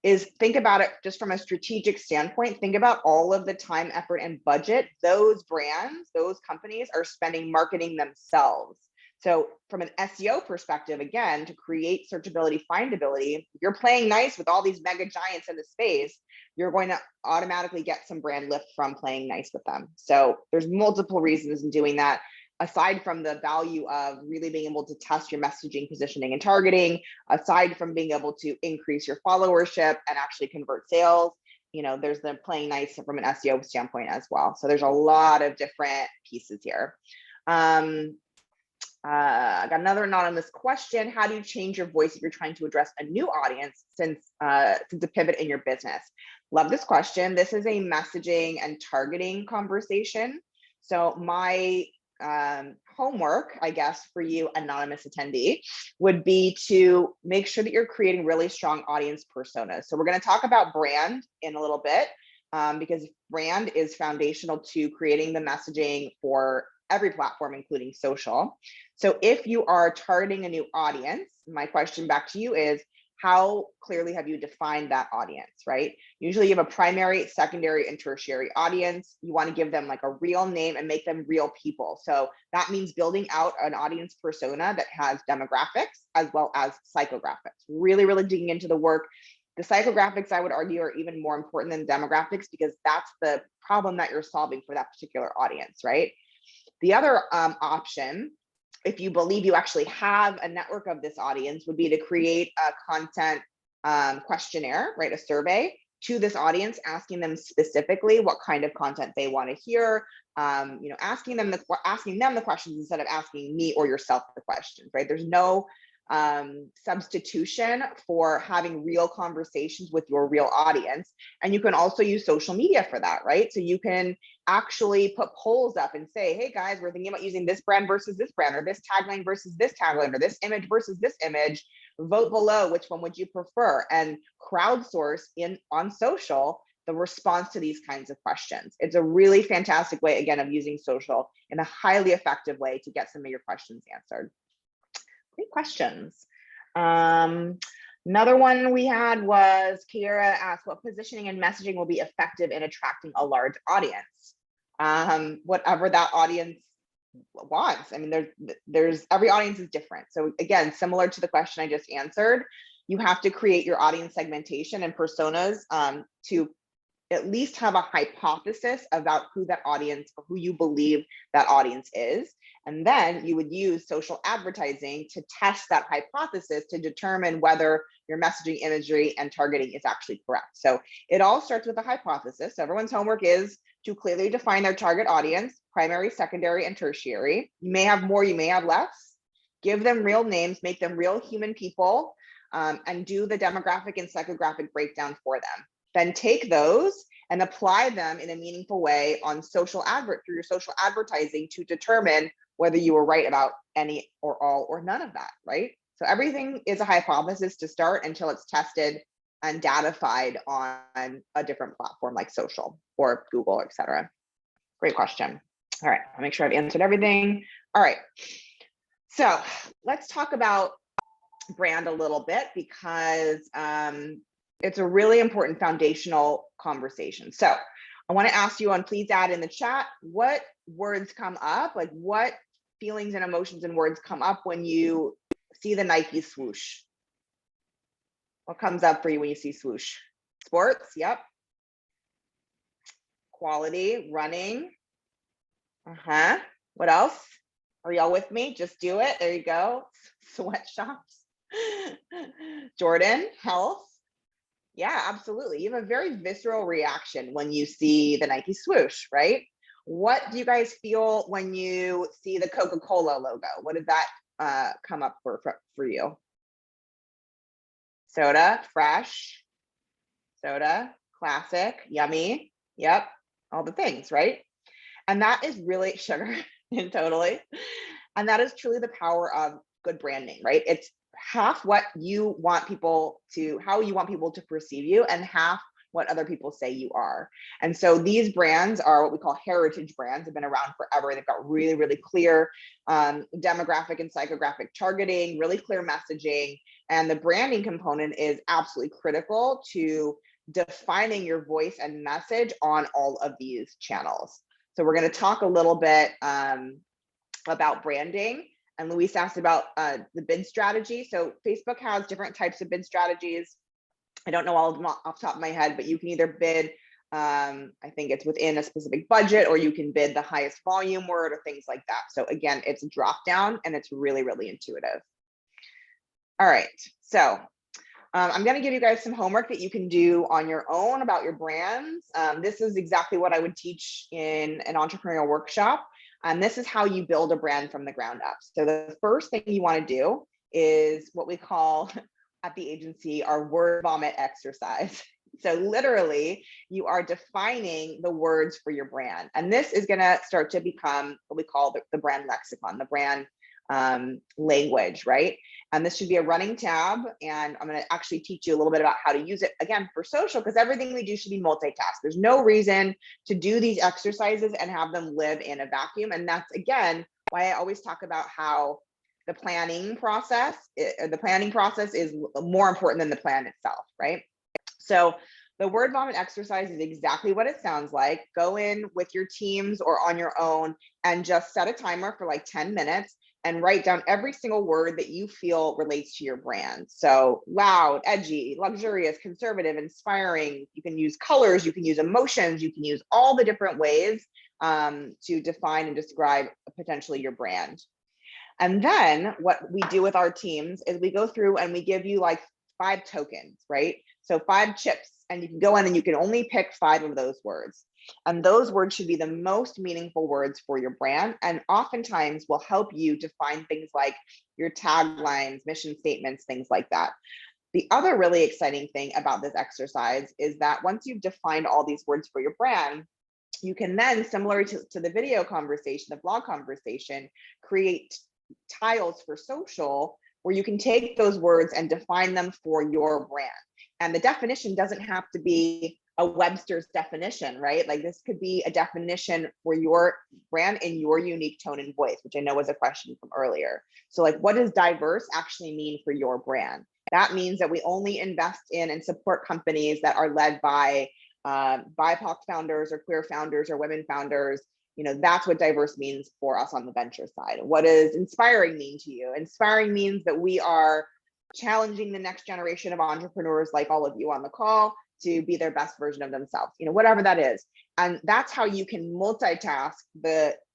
is think about it just from a strategic standpoint. Think about all of the time, effort, and budget those brands, those companies are spending marketing themselves. So from an SEO perspective, again, to create searchability, findability, you're playing nice with all these mega giants in the space, you're going to automatically get some brand lift from playing nice with them. So there's multiple reasons in doing that, aside from the value of really being able to test your messaging, positioning, and targeting, aside from being able to increase your followership and actually convert sales. There's the playing nice from an SEO standpoint as well. So there's a lot of different pieces here. I got another anonymous question. How do you change your voice if you're trying to address a new audience since a pivot in your business? Love this question. This is a messaging and targeting conversation. So my homework, I guess, for you, anonymous attendee, would be to make sure that you're creating really strong audience personas. So we're going to talk about brand in a little bit, because brand is foundational to creating the messaging for every platform, including social. So if you are targeting a new audience, my question back to you is, how clearly have you defined that audience, right? Usually you have a primary, secondary, and tertiary audience. You want to give them like a real name and make them real people. So that means building out an audience persona that has demographics as well as psychographics. Really, really digging into the work. The psychographics, I would argue, are even more important than demographics because that's the problem that you're solving for that particular audience, right? The other option, if you believe you actually have a network of this audience, would be to create a content questionnaire, right? A survey to this audience, asking them specifically what kind of content they want to hear, asking them the questions instead of asking me or yourself the questions, right? There's no substitution for having real conversations with your real audience. And you can also use social media for that, right? So you can actually put polls up and say, hey guys, we're thinking about using this brand versus this brand, or this tagline versus this tagline, or this image versus this image. Vote below, which one would you prefer? And crowdsource on social the response to these kinds of questions. It's a really fantastic way, again, of using social in a highly effective way to get some of your questions answered. Great questions. Another one we had was Kiera asked, what positioning and messaging will be effective in attracting a large audience? Whatever that audience wants. I mean, there's every audience is different. So again, similar to the question I just answered, you have to create your audience segmentation and personas to at least have a hypothesis about who that audience or who you believe that audience is. And then you would use social advertising to test that hypothesis to determine whether your messaging, imagery, and targeting is actually correct. So it all starts with a hypothesis. So everyone's homework is to clearly define their target audience, primary, secondary, and tertiary. You may have more, you may have less. Give them real names, make them real human people, and do the demographic and psychographic breakdown for them. Then take those and apply them in a meaningful way on through your social advertising to determine whether you were right about any or all or none of that, right? So everything is a hypothesis to start until it's tested and datafied on a different platform like social or Google, et cetera. Great question. All right, I'll make sure I've answered everything. All right, so let's talk about brand a little bit because it's a really important foundational conversation. So I want to ask you on, please add in the chat, what words come up, like what feelings and emotions and words come up when you see the Nike swoosh? What comes up for you when you see swoosh? Sports, yep. Quality, running. What else? Are y'all with me? Just do it. There you go. Sweatshops. Jordan, health. Yeah, absolutely. You have a very visceral reaction when you see the Nike swoosh, right? What do you guys feel when you see the Coca-Cola logo? What did that come up for you? Soda, fresh. Soda, classic, yummy. Yep, all the things, right? And that is really sugar, totally. And that is truly the power of good branding, right? It's half what you want people to, how you want people to perceive you, and half what other people say you are. And so these brands are what we call heritage brands, have been around forever. They've got really, really clear demographic and psychographic targeting, really clear messaging. And the branding component is absolutely critical to defining your voice and message on all of these channels. So we're going to talk a little bit about branding. And Luis asked about the bid strategy. So Facebook has different types of bid strategies. I don't know all of them off the top of my head, but you can either bid, I think it's within a specific budget, or you can bid the highest volume word or things like that. So again, it's a drop down and it's really, really intuitive. All right, so I'm going to give you guys some homework that you can do on your own about your brands. This is exactly what I would teach in an entrepreneurial workshop. And this is how you build a brand from the ground up. So the first thing you want to do is what we call at the agency our word vomit exercise. So literally, you are defining the words for your brand. And this is going to start to become what we call the brand lexicon, the brand language, right? And this should be a running tab. And I'm going to actually teach you a little bit about how to use it again for social, because everything we do should be multitask. There's no reason to do these exercises and have them live in a vacuum. And that's, again, why I always talk about how the planning process is more important than the plan itself, right? So the word vomit exercise is exactly what it sounds like. Go in with your teams or on your own and just set a timer for like 10 minutes and write down every single word that you feel relates to your brand. So loud, edgy, luxurious, conservative, inspiring. You can use colors, you can use emotions, you can use all the different ways to define and describe potentially your brand. And then what we do with our teams is we go through and we give you like 5 tokens, right? So 5 chips, and you can go in and you can only pick 5 of those words. And those words should be the most meaningful words for your brand, and oftentimes will help you define things like your taglines, mission statements, things like that. The other really exciting thing about this exercise is that once you've defined all these words for your brand, you can then, similar to the video conversation, the blog conversation, create tiles for social where you can take those words and define them for your brand. And the definition doesn't have to be a Webster's definition, right? Like this could be a definition for your brand in your unique tone and voice, which I know was a question from earlier. So like, what does diverse actually mean for your brand? That means that we only invest in and support companies that are led by BIPOC founders or queer founders or women founders. You know, that's what diverse means for us on the venture side. What does inspiring mean to you? Inspiring means that we are challenging the next generation of entrepreneurs like all of you on the call to be their best version of themselves, whatever that is. And that's how you can multitask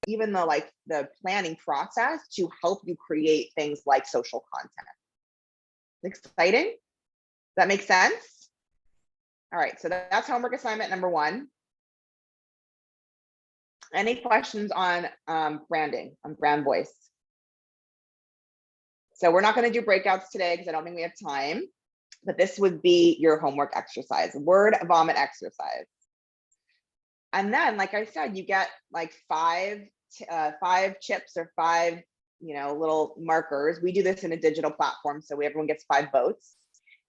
even the planning process to help you create things like social content. Exciting? Does that make sense? All right, so that's homework assignment number 1. Any questions on branding, on brand voice? So we're not going to do breakouts today because I don't think we have time, but this would be your homework exercise, word vomit exercise. And then, like I said, you get like 5 chips or 5, little markers. We do this in a digital platform, so everyone gets 5 votes.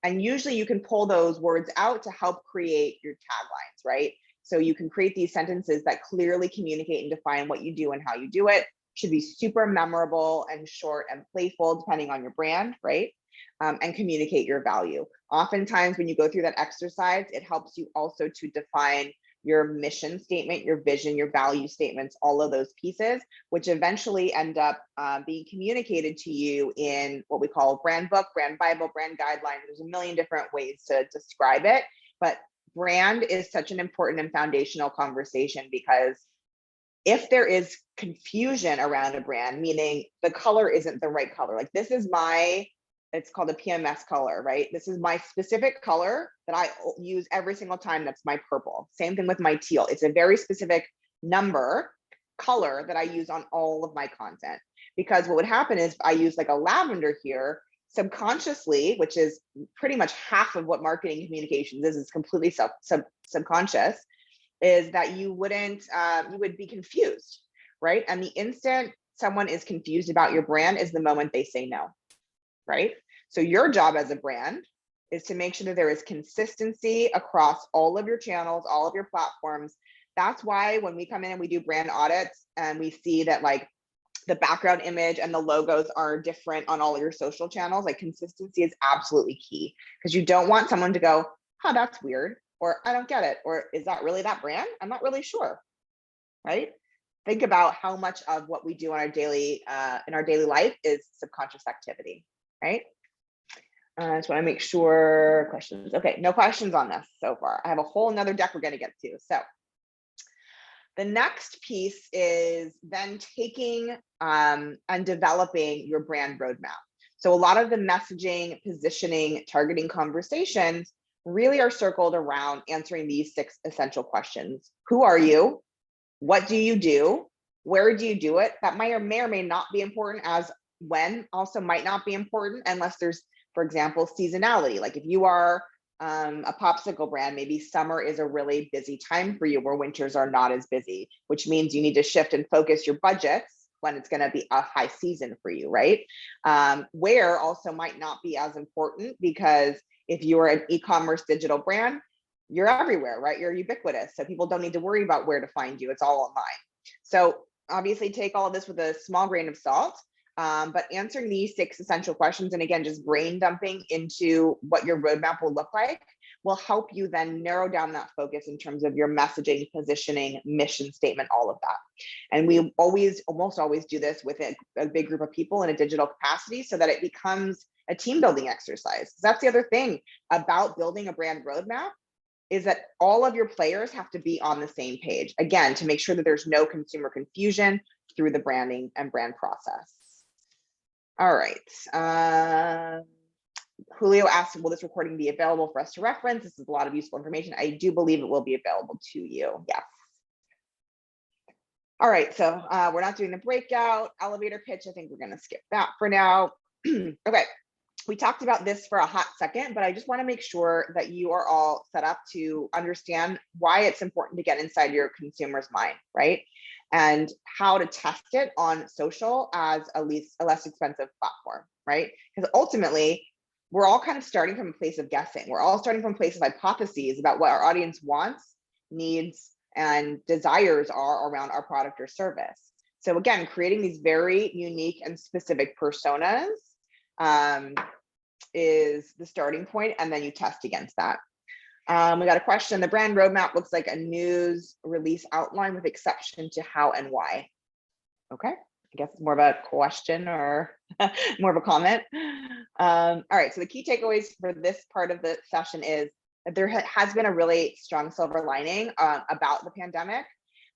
And usually you can pull those words out to help create your taglines, right? So you can create these sentences that clearly communicate and define what you do and how you do it. Should be super memorable and short and playful, depending on your brand, right? And communicate your value. Oftentimes, when you go through that exercise, it helps you also to define your mission statement, your vision, your value statements, all of those pieces, which eventually end up being communicated to you in what we call a brand book, brand Bible, brand guidelines. There's a million different ways to describe it, but brand is such an important and foundational conversation, because if there is confusion around a brand, meaning the color isn't the right color, like this is it's called a PMS color, right? This is my specific color that I use every single time. That's my purple. Same thing with my teal. It's a very specific color that I use on all of my content, because what would happen is I use like a lavender here subconsciously, which is pretty much half of what marketing communications is completely subconscious, is that you would be confused, right? And the instant someone is confused about your brand is the moment they say no, right? So your job as a brand is to make sure that there is consistency across all of your channels, all of your platforms. That's why when we come in and we do brand audits and we see that like the background image and the logos are different on all of your social channels, like consistency is absolutely key, because you don't want someone to go, huh, that's weird, or I don't get it, or is that really that brand? I'm not really sure, right? Think about how much of what we do in our daily life is subconscious activity, right? I just want to make sure questions. Okay, no questions on this so far. I have a whole nother deck we're going to get to. So the next piece is then taking and developing your brand roadmap. So a lot of the messaging, positioning, targeting conversations really are circled around answering these 6 essential questions. Who are you? What do you do? Where do you do it? That may or may not be important, as when also might not be important unless there's, for example, seasonality. Like if you are a popsicle brand, maybe summer is a really busy time for you where winters are not as busy, which means you need to shift and focus your budgets when it's going to be a high season for you, right? Where also might not be as important, because if you're an e-commerce digital brand, you're everywhere, right? You're ubiquitous. So people don't need to worry about where to find you. It's all online. So obviously take all of this with a small grain of salt. But answering these 6 essential questions, and again, just brain dumping into what your roadmap will look like, will help you then narrow down that focus in terms of your messaging, positioning, mission statement, all of that. And we almost always do this with a big group of people in a digital capacity, so that it becomes a team building exercise. That's the other thing about building a brand roadmap, is that all of your players have to be on the same page, again, to make sure that there's no consumer confusion through the branding and brand process. All right. Julio asked, will this recording be available for us to reference? This is a lot of useful information. I do believe it will be available to you. Yes. All right. So we're not doing the breakout elevator pitch. I think we're going to skip that for now. Okay. We talked about this for a hot second, but I just want to make sure that you are all set up to understand why it's important to get inside your consumer's mind, right? And how to test it on social as a less expensive platform, right? Because ultimately, we're all kind of starting from a place of guessing. We're all starting from a place of hypotheses about what our audience wants, needs, and desires are around our product or service. So again, creating these very unique and specific personas is the starting point, and then you test against that. We got a question. The brand roadmap looks like a news release outline with exception to how and why. Okay, I guess it's more of a question or more of a comment. All right, so the key takeaways for this part of the session is that there has been a really strong silver lining about the pandemic,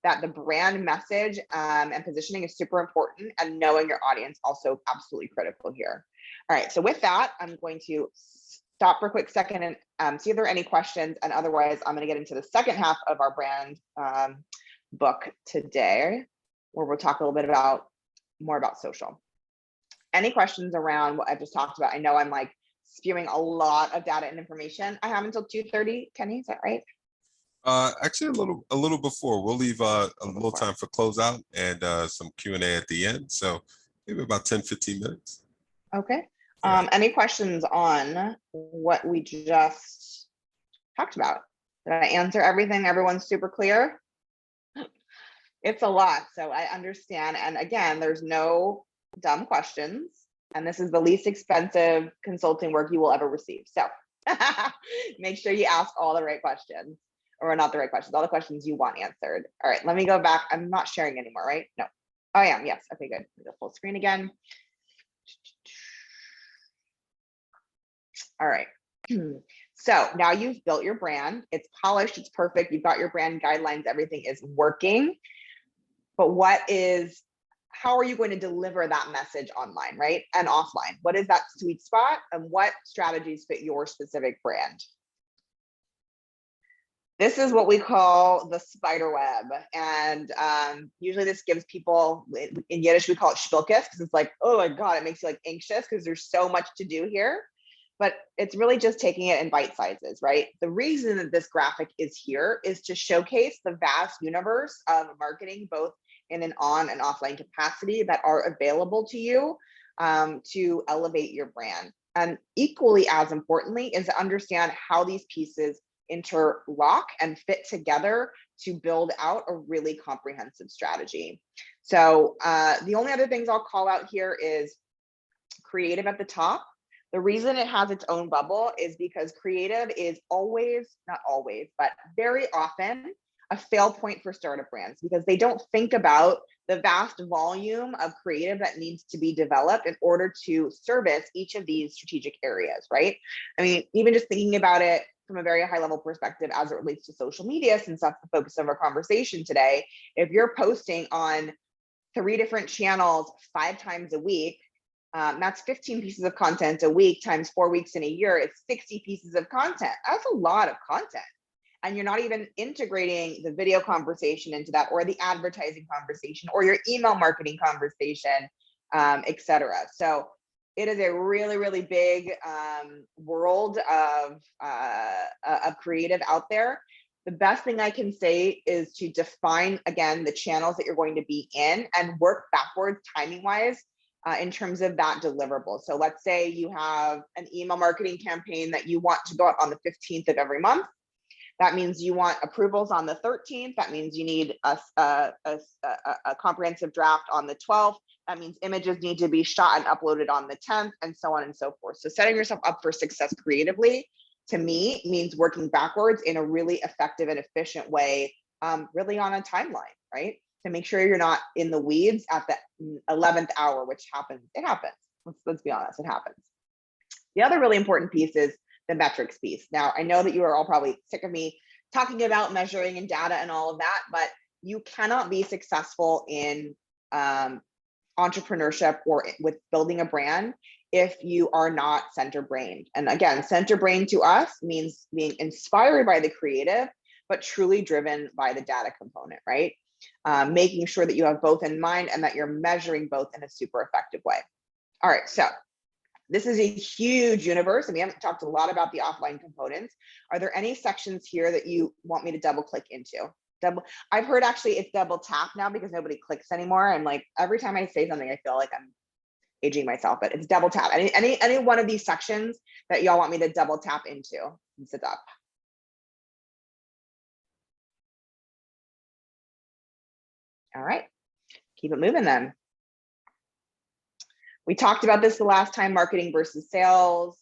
that the brand message and positioning is super important, and knowing your audience also absolutely critical here. All right, so with that, I'm going to stop for a quick second and see if there are any questions, and otherwise I'm going to get into the second half of our brand book today, where we'll talk a little bit more about social. Any questions around what I just talked about? I know I'm like spewing a lot of data and information. I have until 2:30. Kenny, is that right? Actually, a little before. We'll leave a little time for closeout and some Q&A at the end. So maybe about 10-15 minutes. Okay. Yeah. Any questions on what we just talked about? Did I answer everything? Everyone's super clear? It's a lot, so I understand. And again, there's no dumb questions. And this is the least expensive consulting work you will ever receive. So make sure you ask all the right questions, or not the right questions, all the questions you want answered. All right, let me go back. I'm not sharing anymore, right? No, I am, yes. Okay, good. The full screen again. All right. So now you've built your brand. It's polished, it's perfect. You've got your brand guidelines, everything is working. But how are you going to deliver that message online, right? And offline? What is that sweet spot, and what strategies fit your specific brand? This is what we call the spider web. And usually this gives people, in Yiddish, we call it shpilkes, because it's like, oh my God, it makes you like anxious because there's so much to do here. But it's really just taking it in bite sizes, right? The reason that this graphic is here is to showcase the vast universe of marketing, both in an on and offline capacity, that are available to you to elevate your brand. And equally as importantly is to understand how these pieces interlock and fit together to build out a really comprehensive strategy. So the only other things I'll call out here is creative at the top. The reason it has its own bubble is because creative is always, not always, but very often a fail point for startup brands, because they don't think about the vast volume of creative that needs to be developed in order to service each of these strategic areas, right? I mean, even just thinking about it from a very high level perspective as it relates to social media, since that's the focus of our conversation today, if you're posting on 3 different channels 5 times a week, that's 15 pieces of content a week times 4 weeks in a year. It's 60 pieces of content. That's a lot of content. And you're not even integrating the video conversation into that, or the advertising conversation, or your email marketing conversation, et cetera. So it is a really, really big world of creative out there. The best thing I can say is to define, again, the channels that you're going to be in and work backwards timing wise in terms of that deliverable. So let's say you have an email marketing campaign that you want to go out on the 15th of every month. That means you want approvals on the 13th. That means you need a comprehensive draft on the 12th. That means images need to be shot and uploaded on the 10th, and so on and so forth. So setting yourself up for success creatively, to me, means working backwards in a really effective and efficient way, really on a timeline, right? To make sure you're not in the weeds at the 11th hour, which happens. It happens. Let's be honest, it happens. The other really important piece is the metrics piece. Now, I know that you are all probably sick of me talking about measuring and data and all of that, but you cannot be successful in entrepreneurship or with building a brand if you are not center-brained. And again, center-brained to us means being inspired by the creative, but truly driven by the data component, right? Making sure that you have both in mind and that you're measuring both in a super effective way. All right, so this is a huge universe, and we haven't talked a lot about the offline components. Are there any sections here that you want me to double click into? I've heard actually it's double tap now because nobody clicks anymore. And like every time I say something, I feel like I'm aging myself, but it's double tap. Any one of these sections that y'all want me to double tap into and sit up? All right, keep it moving then. We talked about this the last time, marketing versus sales,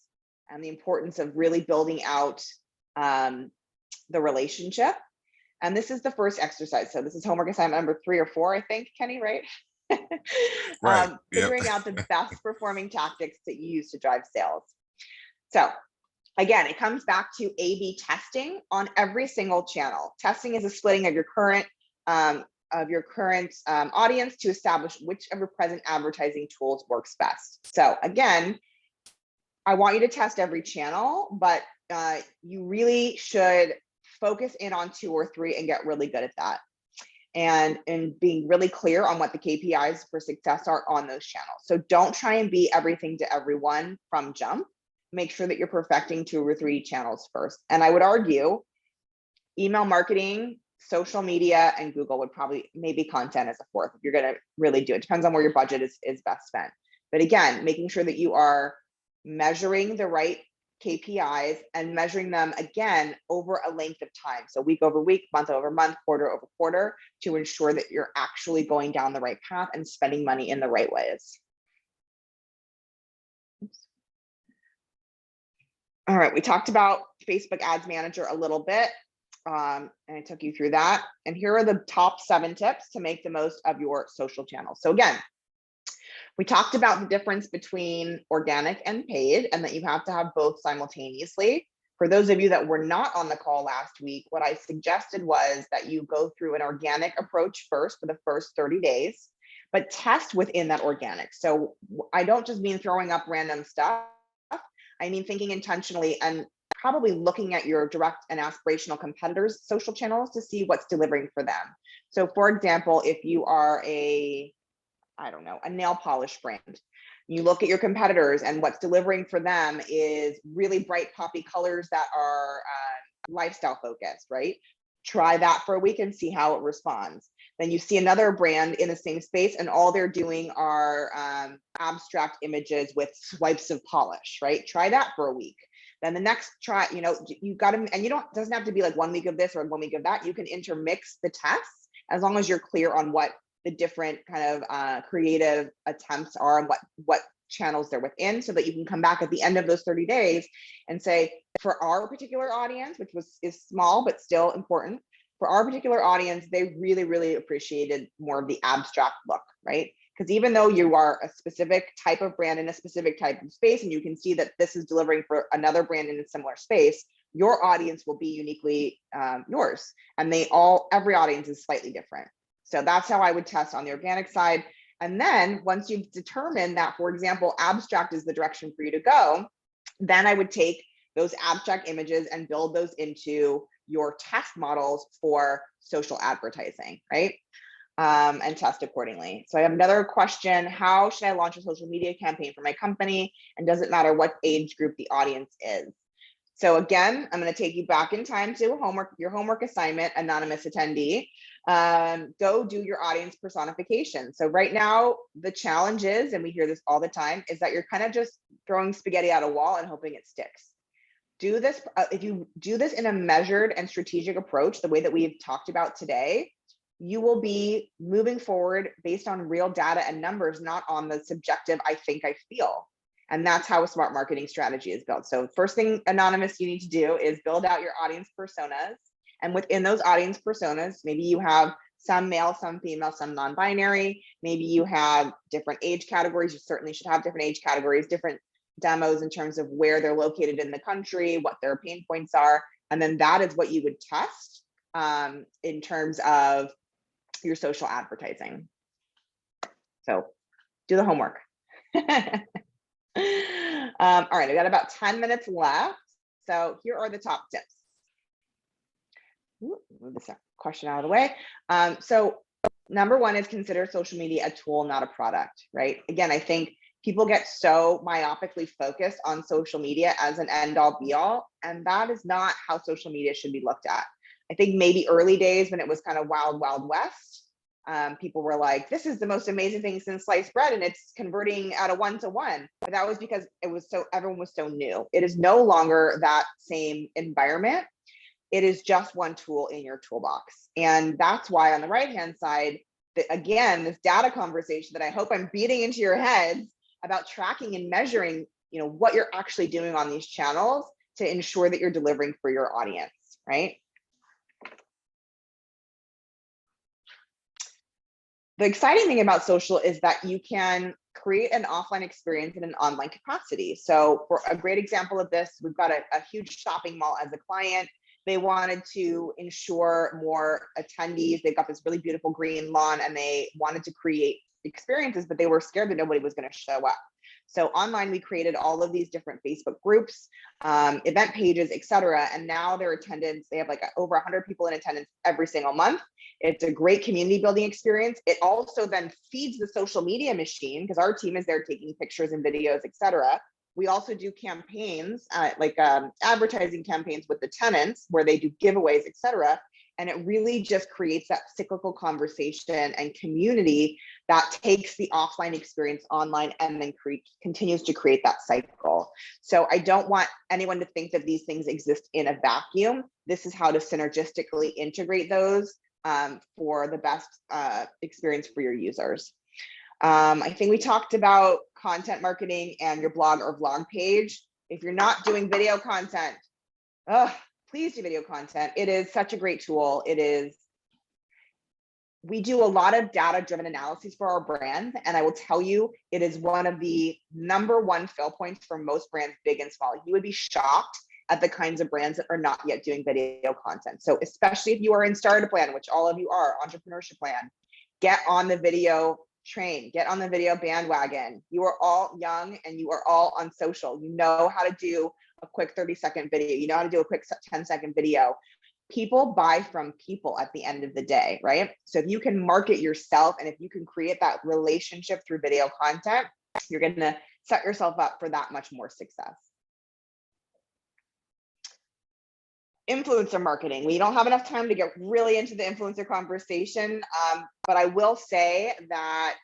and the importance of really building out the relationship. And this is the first exercise. So this is homework assignment number 3 or 4, I think, Kenny, right? Right. Yep. Figuring out the best performing tactics that you use to drive sales. So again, it comes back to A/B testing on every single channel. Testing is a splitting of your current audience to establish which of your present advertising tools works best. So again, I want you to test every channel, but you really should focus in on 2 or 3 and get really good at that. And being really clear on what the KPIs for success are on those channels. So don't try and be everything to everyone from jump. Make sure that you're perfecting 2 or 3 channels first. And I would argue email marketing, social media, and Google would probably, maybe content as a 4th if you're going to really do it. Depends on where your budget is best spent. But again, making sure that you are measuring the right KPIs and measuring them again over a length of time. So week over week, month over month, quarter over quarter, to ensure that you're actually going down the right path and spending money in the right ways. Oops. All right, we talked about Facebook Ads Manager a little bit, and I took you through that. And here are the top 7 tips to make the most of your social channels. So again, we talked about the difference between organic and paid, and that you have to have both simultaneously. For those of you that were not on the call last week, what I suggested was that you go through an organic approach first for the first 30 days, but test within that organic. So I don't just mean throwing up random stuff. I mean thinking intentionally and probably looking at your direct and aspirational competitors' social channels to see what's delivering for them. So for example, if you are a nail polish brand, you look at your competitors and what's delivering for them is really bright poppy colors that are lifestyle focused, right? Try that for a week and see how it responds. Then you see another brand in the same space and all they're doing are abstract images with swipes of polish, right? Try that for a week. Then the next try, you got to, and doesn't have to be like 1 week of this or 1 week of that. You can intermix the tests as long as you're clear on what the different kind of creative attempts are and what channels they're within, so that you can come back at the end of those 30 days and say, for our particular audience, which is small but still important, for our particular audience, they really, really appreciated more of the abstract look, right? Because even though you are a specific type of brand in a specific type of space, and you can see that this is delivering for another brand in a similar space, your audience will be uniquely yours. And every audience is slightly different. So that's how I would test on the organic side. And then once you've determined that, for example, abstract is the direction for you to go, then I would take those abstract images and build those into your test models for social advertising, right? And test accordingly. So I have another question. How should I launch a social media campaign for my company? And does it matter what age group the audience is? So again, I'm going to take you back in time to your homework assignment, anonymous attendee. Go do your audience personification. So right now, the challenge is, and we hear this all the time, is that you're kind of just throwing spaghetti at a wall and hoping it sticks. Do this, if you do this in a measured and strategic approach, the way that we've talked about today, you will be moving forward based on real data and numbers, not on the subjective, I think, I feel. And that's how a smart marketing strategy is built. So first thing, anonymous, you need to do is build out your audience personas. And within those audience personas, maybe you have some male, some female, some non-binary. Maybe you have different age categories. You certainly should have different age categories, different demos in terms of where they're located in the country, what their pain points are. And then that is what you would test in terms of your social advertising. So do the homework. All right, I've got about 10 minutes left. So here are the top tips. Move this question out of the way. So number 1 is consider social media a tool, not a product, right? Again, I think people get so myopically focused on social media as an end all be all, and that is not how social media should be looked at. I think maybe early days when it was kind of wild, wild west, people were like, this is the most amazing thing since sliced bread and it's converting at a 1-to-1. But that was because everyone was so new. It is no longer that same environment. It is just one tool in your toolbox. And that's why on the right-hand side, again, this data conversation that I hope I'm beating into your heads about tracking and measuring, what you're actually doing on these channels to ensure that you're delivering for your audience, right? The exciting thing about social is that you can create an offline experience in an online capacity. So for a great example of this, we've got a huge shopping mall as a client. They wanted to ensure more attendees. They've got this really beautiful green lawn and they wanted to create experiences, but they were scared that nobody was going to show up. So online, we created all of these different Facebook groups, event pages, etc. And now their attendance, they have like over 100 people in attendance every single month. It's a great community building experience. It also then feeds the social media machine because our team is there taking pictures and videos, etc. We also do campaigns, like advertising campaigns with the tenants where they do giveaways, etc. And it really just creates that cyclical conversation and community that takes the offline experience online and then continues to create that cycle. So I don't want anyone to think that these things exist in a vacuum. This is how to synergistically integrate those for the best experience for your users. I think we talked about content marketing and your blog or vlog page. If you're not doing video content, please do video content. It is such a great tool. We do a lot of data-driven analyses for our brand, and I will tell you, it is one of the #1 fill points for most brands, big and small. You would be shocked at the kinds of brands that are not yet doing video content. So especially if you are in Startup Plan, which all of you are, Entrepreneurship Plan, get on the video train, get on the video bandwagon. You are all young and you are all on social. You know how to do a quick 30-second video. You know how to do a quick 10-second video. People buy from people at the end of the day, right? So if you can market yourself and if you can create that relationship through video content, you're going to set yourself up for that much more success. Influencer marketing. We don't have enough time to get really into the influencer conversation, but I will say that,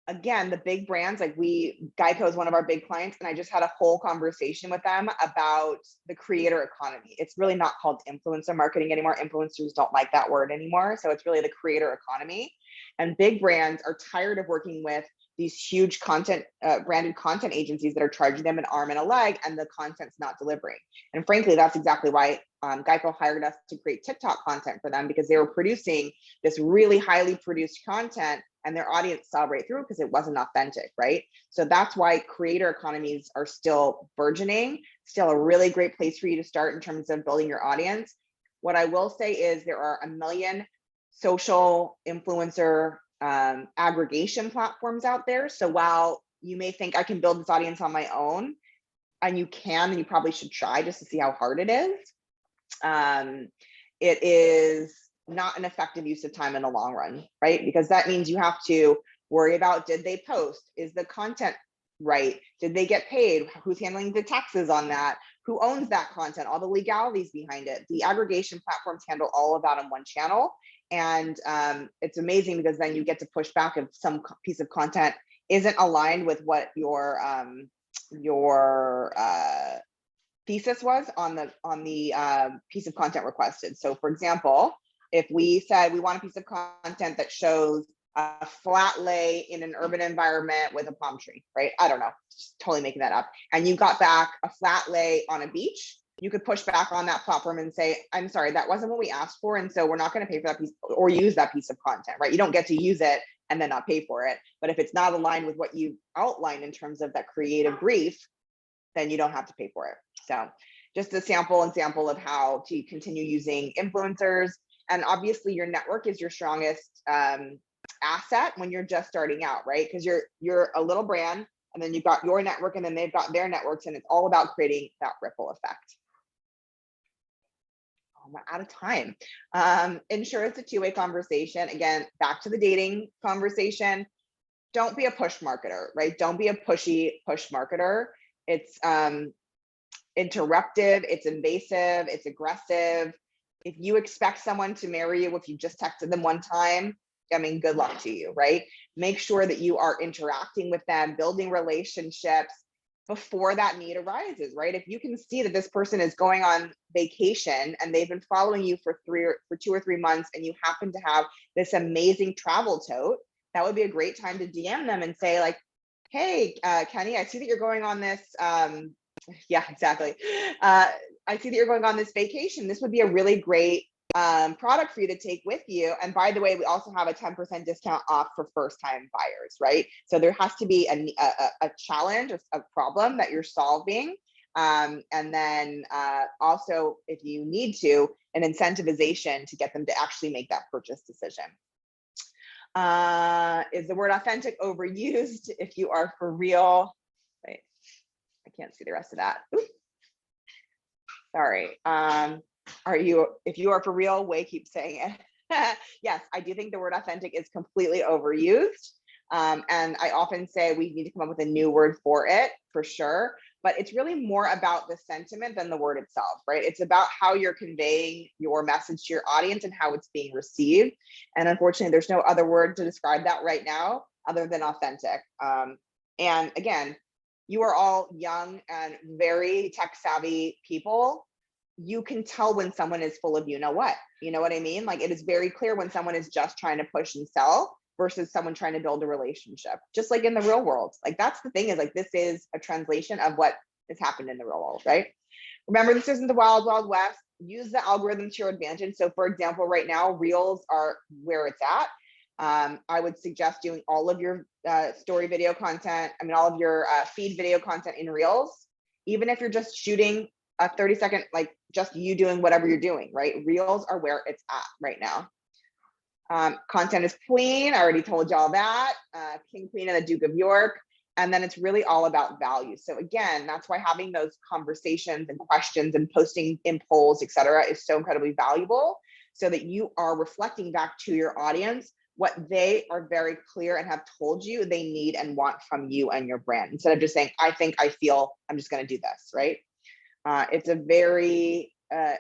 again, the big brands, like Geico is one of our big clients, and I just had a whole conversation with them about the creator economy. It's really not called influencer marketing anymore. Influencers don't like that word anymore. So it's really the creator economy. And big brands are tired of working with these huge content, branded content agencies that are charging them an arm and a leg, and the content's not delivering. And frankly, that's exactly why Geico hired us to create TikTok content for them, because they were producing this really highly produced content and their audience saw right through because it wasn't authentic, right? So that's why creator economies are still burgeoning, still a really great place for you to start in terms of building your audience. What I will say is there are 1 million social influencer aggregation platforms out there. So while you may think I can build this audience on my own, and you can, and you probably should try just to see how hard it is, it is not an effective use of time in the long run, right? Because that means you have to worry about, did they post? Is the content right? Did they get paid? Who's handling the taxes on that? Who owns that content? All the legalities behind it. The aggregation platforms handle all of that on one channel. And it's amazing because then you get to push back if some piece of content isn't aligned with what your thesis was on the piece of content requested. So for example, if we said we want a piece of content that shows a flat lay in an urban environment with a palm tree, right? I don't know, just totally making that up. And you got back a flat lay on a beach, you could push back on that platform and say, I'm sorry, that wasn't what we asked for. And so we're not going to pay for that piece or use that piece of content, right? You don't get to use it and then not pay for it. But if it's not aligned with what you outlined in terms of that creative brief, then you don't have to pay for it. So just a example of how to continue using influencers. And obviously your network is your strongest asset when you're just starting out, right? Because you're a little brand and then you've got your network and then they've got their networks, and it's all about creating that ripple effect. I'm out of time. Ensure it's a two-way conversation. Again, back to the dating conversation. Don't be a push marketer, right? Don't be a pushy push marketer. It's interruptive, it's invasive, it's aggressive. If you expect someone to marry you if you just texted them one time, I mean, good luck to you, right? Make sure that you are interacting with them, building relationships before that need arises, right? If you can see that this person is going on vacation and they've been following you for 2 or 3 months, and you happen to have this amazing travel tote, that would be a great time to DM them and say like, hey, Kenny, I see that you're going on this, yeah, exactly. I see that you're going on this vacation. This would be a really great product for you to take with you. And by the way, we also have a 10% discount off for first-time buyers, right? So there has to be a challenge, a problem that you're solving. And then also, if you need to, an incentivization to get them to actually make that purchase decision. Is the word authentic overused? If you are for real, right? I can't see the rest of that. Oops. Sorry. If you are for real, Wei keeps saying it. Yes, I do think the word authentic is completely overused. And I often say we need to come up with a new word for it, for sure. But it's really more about the sentiment than the word itself, right? It's about how you're conveying your message to your audience and how it's being received. And unfortunately, there's no other word to describe that right now other than authentic. And again, you are all young and very tech savvy people. You can tell when someone is full of you know what I mean? Like, it is very clear when someone is just trying to push and sell versus someone trying to build a relationship, just like in the real world. Like, that's the thing, is like, this is a translation of what has happened in the real world, right? Remember, this isn't the wild, wild west. Use the algorithm to your advantage. So for example, right now, Reels are where it's at. I would suggest doing all of your story video content, all of your feed video content in Reels, even if you're just shooting a 30-second, like just you doing whatever you're doing, right? Reels are where it's at right now. Content is queen. I already told y'all that. King, queen, and the Duke of York. And then it's really all about value. So again, that's why having those conversations and questions and posting in polls, et cetera, is so incredibly valuable, so that you are reflecting back to your audience what they are very clear and have told you they need and want from you and your brand, instead of just saying, I think, I feel, I'm just going to do this, right? It's a very,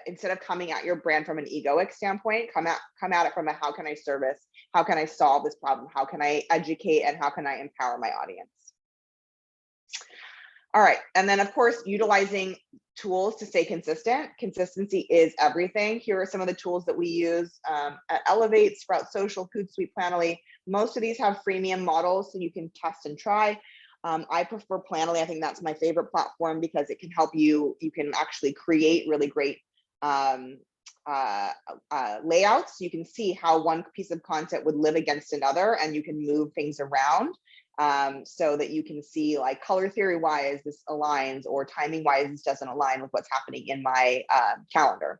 instead of coming at your brand from an egoic standpoint, come at it from a, how can I service? How can I solve this problem? How can I educate? And how can I empower my audience? All right. And then of course, utilizing tools to stay consistent. Consistency is everything. Here are some of the tools that we use at Elevate, Sprout Social, Hootsuite, Planoly. Most of these have freemium models, so you can test and try. I prefer Planoly. I think that's my favorite platform because it can help you. You can actually create really great layouts. You can see how one piece of content would live against another, and you can move things around so that you can see, like, color theory wise, this aligns, or timing wise, this doesn't align with what's happening in my calendar.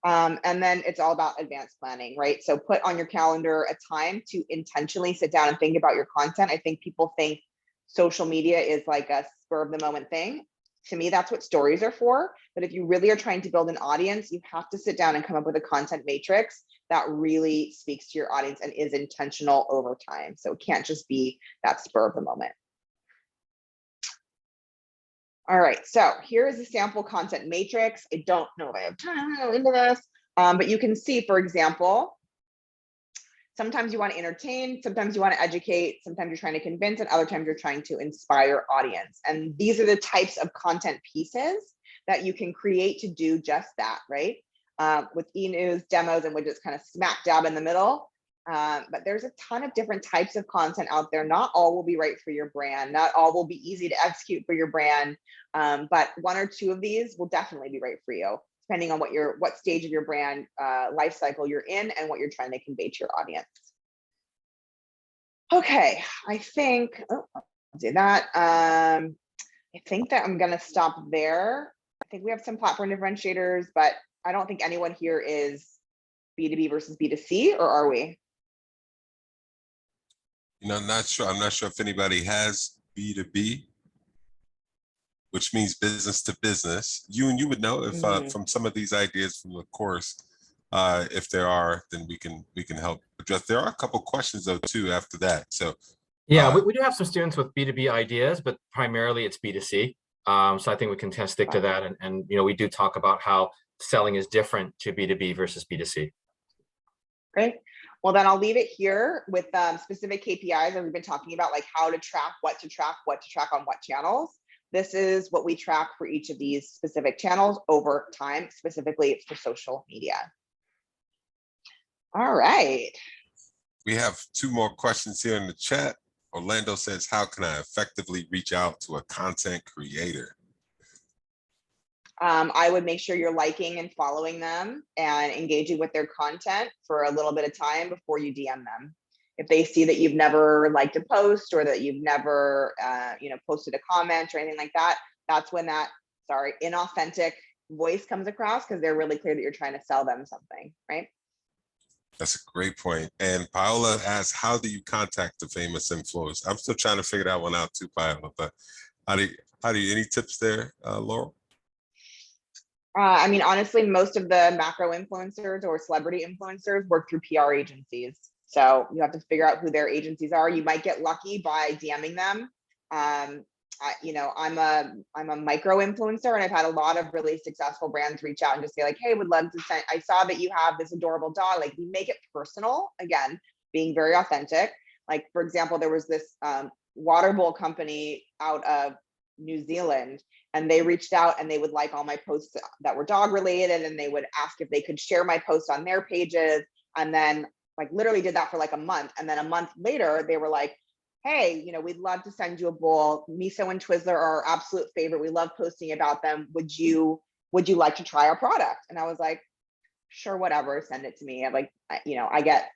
And then it's all about advanced planning, right? So put on your calendar a time to intentionally sit down and think about your content. I think people think social media is like a spur of the moment thing. To me, that's what stories are for. But if you really are trying to build an audience, you have to sit down and come up with a content matrix that really speaks to your audience and is intentional over time. So it can't just be that spur of the moment. All right, so here is a sample content matrix. I don't know if I have time to go into this, but you can see, for example, sometimes you want to entertain, sometimes you want to educate, sometimes you're trying to convince, and other times you're trying to inspire audience. And these are the types of content pieces that you can create to do just that, right? With e-news, demos, and widgets kind of smack dab in the middle. But there's a ton of different types of content out there. Not all will be right for your brand. Not all will be easy to execute for your brand. But one or two of these will definitely be right for you, depending on what stage of your brand life cycle you're in and what you're trying to convey to your audience. Okay, I think, I'll do that. I think that I'm gonna stop there. I think we have some platform differentiators, but I don't think anyone here is B2B versus B2C, or are we? I'm not sure. I'm not sure if anybody has B2B, which means business to business. You would know if from some of these ideas from the course, if there are, then we can help address. There are a couple questions though too after that. So yeah, we do have some students with B2B ideas, but primarily it's B2C. So I think we can kind of stick to that, and we do talk about how selling is different to B2B versus B2C. Great. Well, then I'll leave it here with specific KPIs that we've been talking about, like how to track, what to track on what channels. This is what we track for each of these specific channels over time, specifically for social media. All right. We have two more questions here in the chat. Orlando says, how can I effectively reach out to a content creator? I would make sure you're liking and following them and engaging with their content for a little bit of time before you DM them. If they see that you've never liked a post or that you've never, posted a comment or anything like that, that's when that, inauthentic voice comes across, because they're really clear that you're trying to sell them something, right? That's a great point. And Paola asks, how do you contact the famous influencers? I'm still trying to figure that one out too, Paola, but how do you, any tips there, Laurel? Honestly, most of the macro influencers or celebrity influencers work through PR agencies. So you have to figure out who their agencies are. You might get lucky by DMing them. I'm a micro influencer, and I've had a lot of really successful brands reach out and just say like, hey, would love to send, I saw that you have this adorable dog. Like, we make it personal, again, being very authentic. Like, for example, there was this water bowl company out of New Zealand, and they reached out and they would like all my posts that were dog related, and they would ask if they could share my posts on their pages. And then like literally did that for like a month. And then a month later, they were like, hey, we'd love to send you a bowl. Miso and Twizzler are our absolute favorite. We love posting about them. Would you like to try our product? And I was like, sure, whatever, send it to me. I'm like, I get,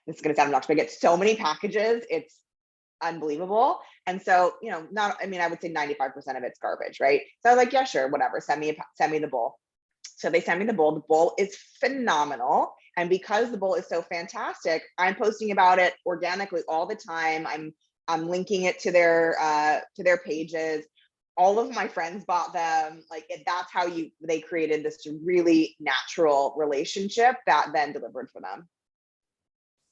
this is gonna sound obnoxious, but I get so many packages, it's unbelievable. And so, I would say 95% of it's garbage, right? So I was like, yeah, sure, whatever, send me the bowl. So they sent me the bowl. The bowl is phenomenal. And because the bowl is so fantastic, I'm posting about it organically all the time. I'm linking it to their pages. All of my friends bought them. Like, that's how they created this really natural relationship that then delivered for them.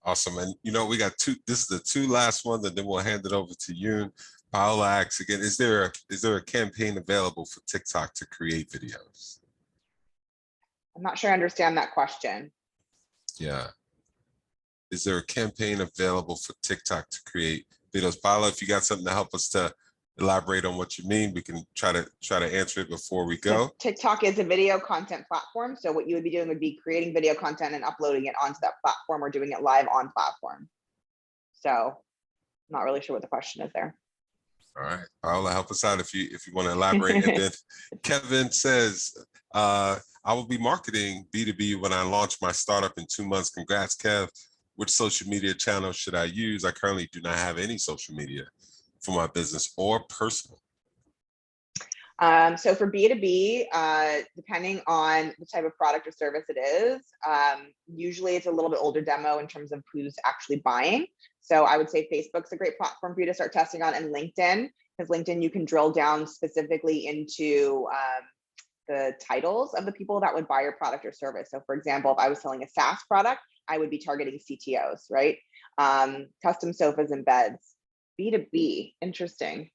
Awesome. And we got this is the two last ones, and then we'll hand it over to you. Paola asks again, is there a campaign available for TikTok to create videos? I'm not sure I understand that question. Yeah. Is there a campaign available for TikTok to create videos? Paola, if you got something to help us to elaborate on what you mean, we can try to answer it before we go. TikTok is a video content platform. So what you would be doing would be creating video content and uploading it onto that platform, or doing it live on platform. So I'm not really sure what the question is there. All right, Paola, help us out if you want to elaborate. And then Kevin says, I will be marketing B2B when I launch my startup in 2 months. Congrats, Kev. Which social media channel should I use? I currently do not have any social media for my business or personal. So for B2B, depending on the type of product or service it is, usually it's a little bit older demo in terms of who's actually buying. So I would say Facebook's a great platform for you to start testing on, and LinkedIn, because LinkedIn, you can drill down specifically into the titles of the people that would buy your product or service. So for example, if I was selling a SaaS product, I would be targeting CTOs, right? Custom sofas and beds. B2B, interesting.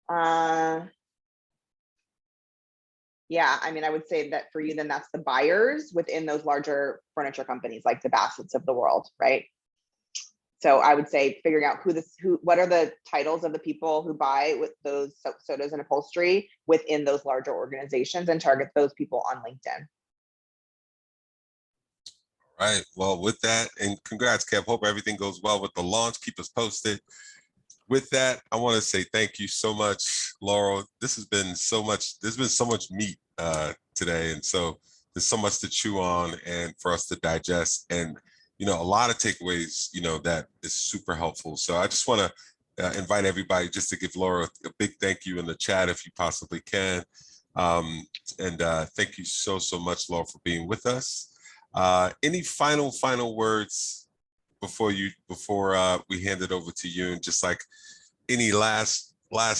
Yeah, I would say that for you, then that's the buyers within those larger furniture companies like the Bassett's of the world, right? So I would say figuring out what are the titles of the people who buy with those sofas and upholstery within those larger organizations, and target those people on LinkedIn. All right. Well, with that, and congrats, Kev. Hope everything goes well with the launch. Keep us posted. With that, I want to say thank you so much, Laurel. There's been so much meat today. And so there's so much to chew on and for us to digest, and, a lot of takeaways, that is super helpful. So I just want to invite everybody just to give Laurel a big thank you in the chat if you possibly can. And thank you so much, Laurel, for being with us. Any final words before we hand it over to you, and just like any last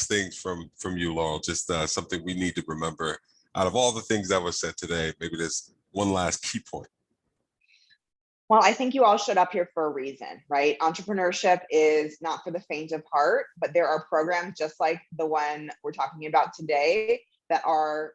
things from you, Laurel, just something we need to remember out of all the things that were said today. Maybe there's one last key point. Well, I think you all showed up here for a reason, right? Entrepreneurship is not for the faint of heart, but there are programs just like the one we're talking about today that are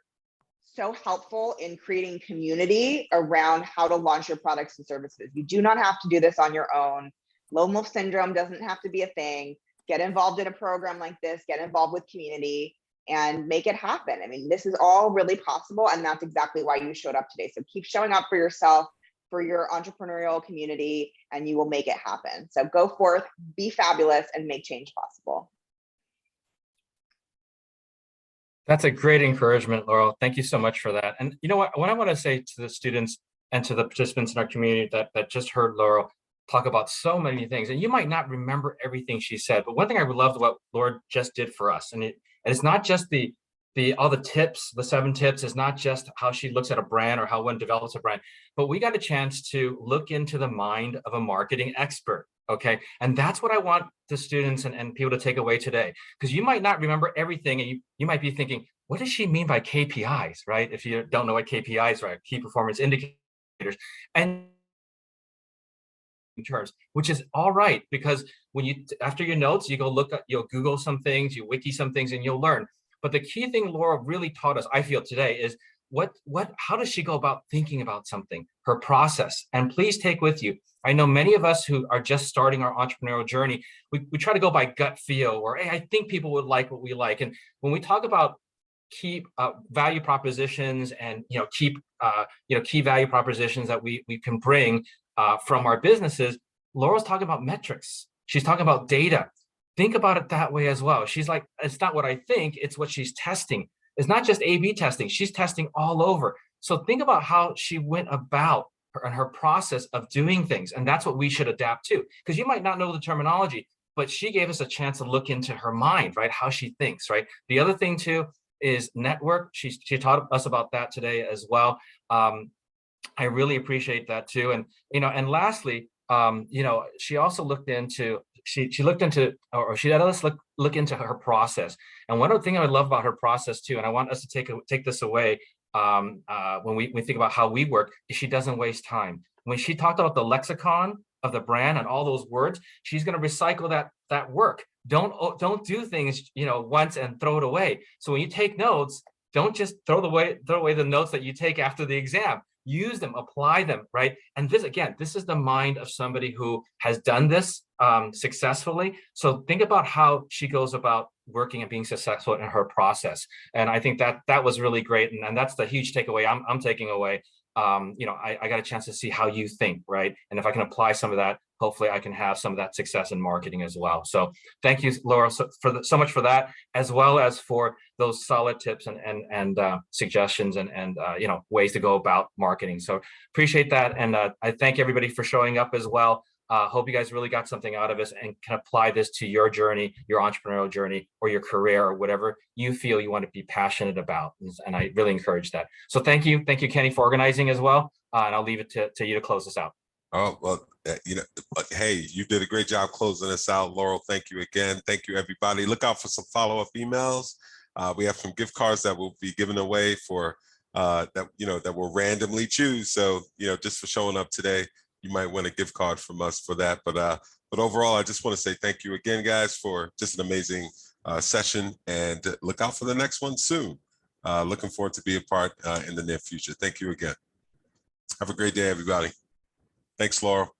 so helpful in creating community around how to launch your products and services. You do not have to do this on your own. Lone wolf syndrome doesn't have to be a thing. Get involved in a program like this, get involved with community, and make it happen. This is all really possible, and that's exactly why you showed up today. So keep showing up for yourself, for your entrepreneurial community, and you will make it happen. So go forth, be fabulous, and make change possible. That's a great encouragement, Laurel. Thank you so much for that. And you know what I want to say to the students and to the participants in our community that just heard Laurel talk about so many things, and you might not remember everything she said, but one thing I loved what Laura just did for us, and it's not just the all the tips, the 7 tips, is not just how she looks at a brand or how one develops a brand, but we got a chance to look into the mind of a marketing expert. Okay. And that's what I want the students and people to take away today, because you might not remember everything, and you might be thinking, what does she mean by KPIs, right? If you don't know what KPIs are, key performance indicators, and terms, which is all right, because when you, after your notes, you go look at, you'll Google some things, you wiki some things, and you'll learn. But the key thing Laura really taught us, I feel today, is how does she go about thinking about something, her process. And please take with you, I know many of us who are just starting our entrepreneurial journey, we try to go by gut feel, or, hey, I think people would like what we like. And when we talk about key value propositions and key value propositions that we can bring from our businesses, Laura's talking about metrics. She's talking about data. Think about it that way as well. She's like, it's not what I think, it's what she's testing. It's not just A/B testing, she's testing all over. So think about how she went about her process of doing things. And that's what we should adapt to, because you might not know the terminology, but she gave us a chance to look into her mind, right? How she thinks, right? The other thing too is network. She taught us about that today as well. I really appreciate that too. And, and lastly, she also looked into, she looked into, or she let us look into her process. And one of the things I love about her process too, and I want us to take this away when we think about how we work, is she doesn't waste time. When she talked about the lexicon of the brand and all those words, she's going to recycle that work. Don't do things, once and throw it away. So when you take notes, don't just throw away the notes that you take after the exam. Use them, apply them, right? And this is the mind of somebody who has done this successfully. So think about how she goes about working and being successful in her process. And I think that was really great. And that's the huge takeaway I'm taking away. I got a chance to see how you think, right? And if I can apply some of that, hopefully I can have some of that success in marketing as well. So thank you, Laura, so much for that, as well as for those solid tips and suggestions and ways to go about marketing. So appreciate that. And I thank everybody for showing up as well. Hope you guys really got something out of this and can apply this to your journey, your entrepreneurial journey, or your career, or whatever you feel you want to be passionate about. And I really encourage that. So thank you, Kenny, for organizing as well. And I'll leave it to you to close this out. Oh, well, hey, you did a great job closing us out, Laurel. Thank you again. Thank you, everybody. Look out for some follow-up emails. We have some gift cards that will be given away for that we'll randomly choose. So, just for showing up today, you might win a gift card from us for that. But overall, I just want to say thank you again, guys, for just an amazing session, and look out for the next one soon. Looking forward to be a part in the near future. Thank you again. Have a great day, everybody. Thanks, Laurel.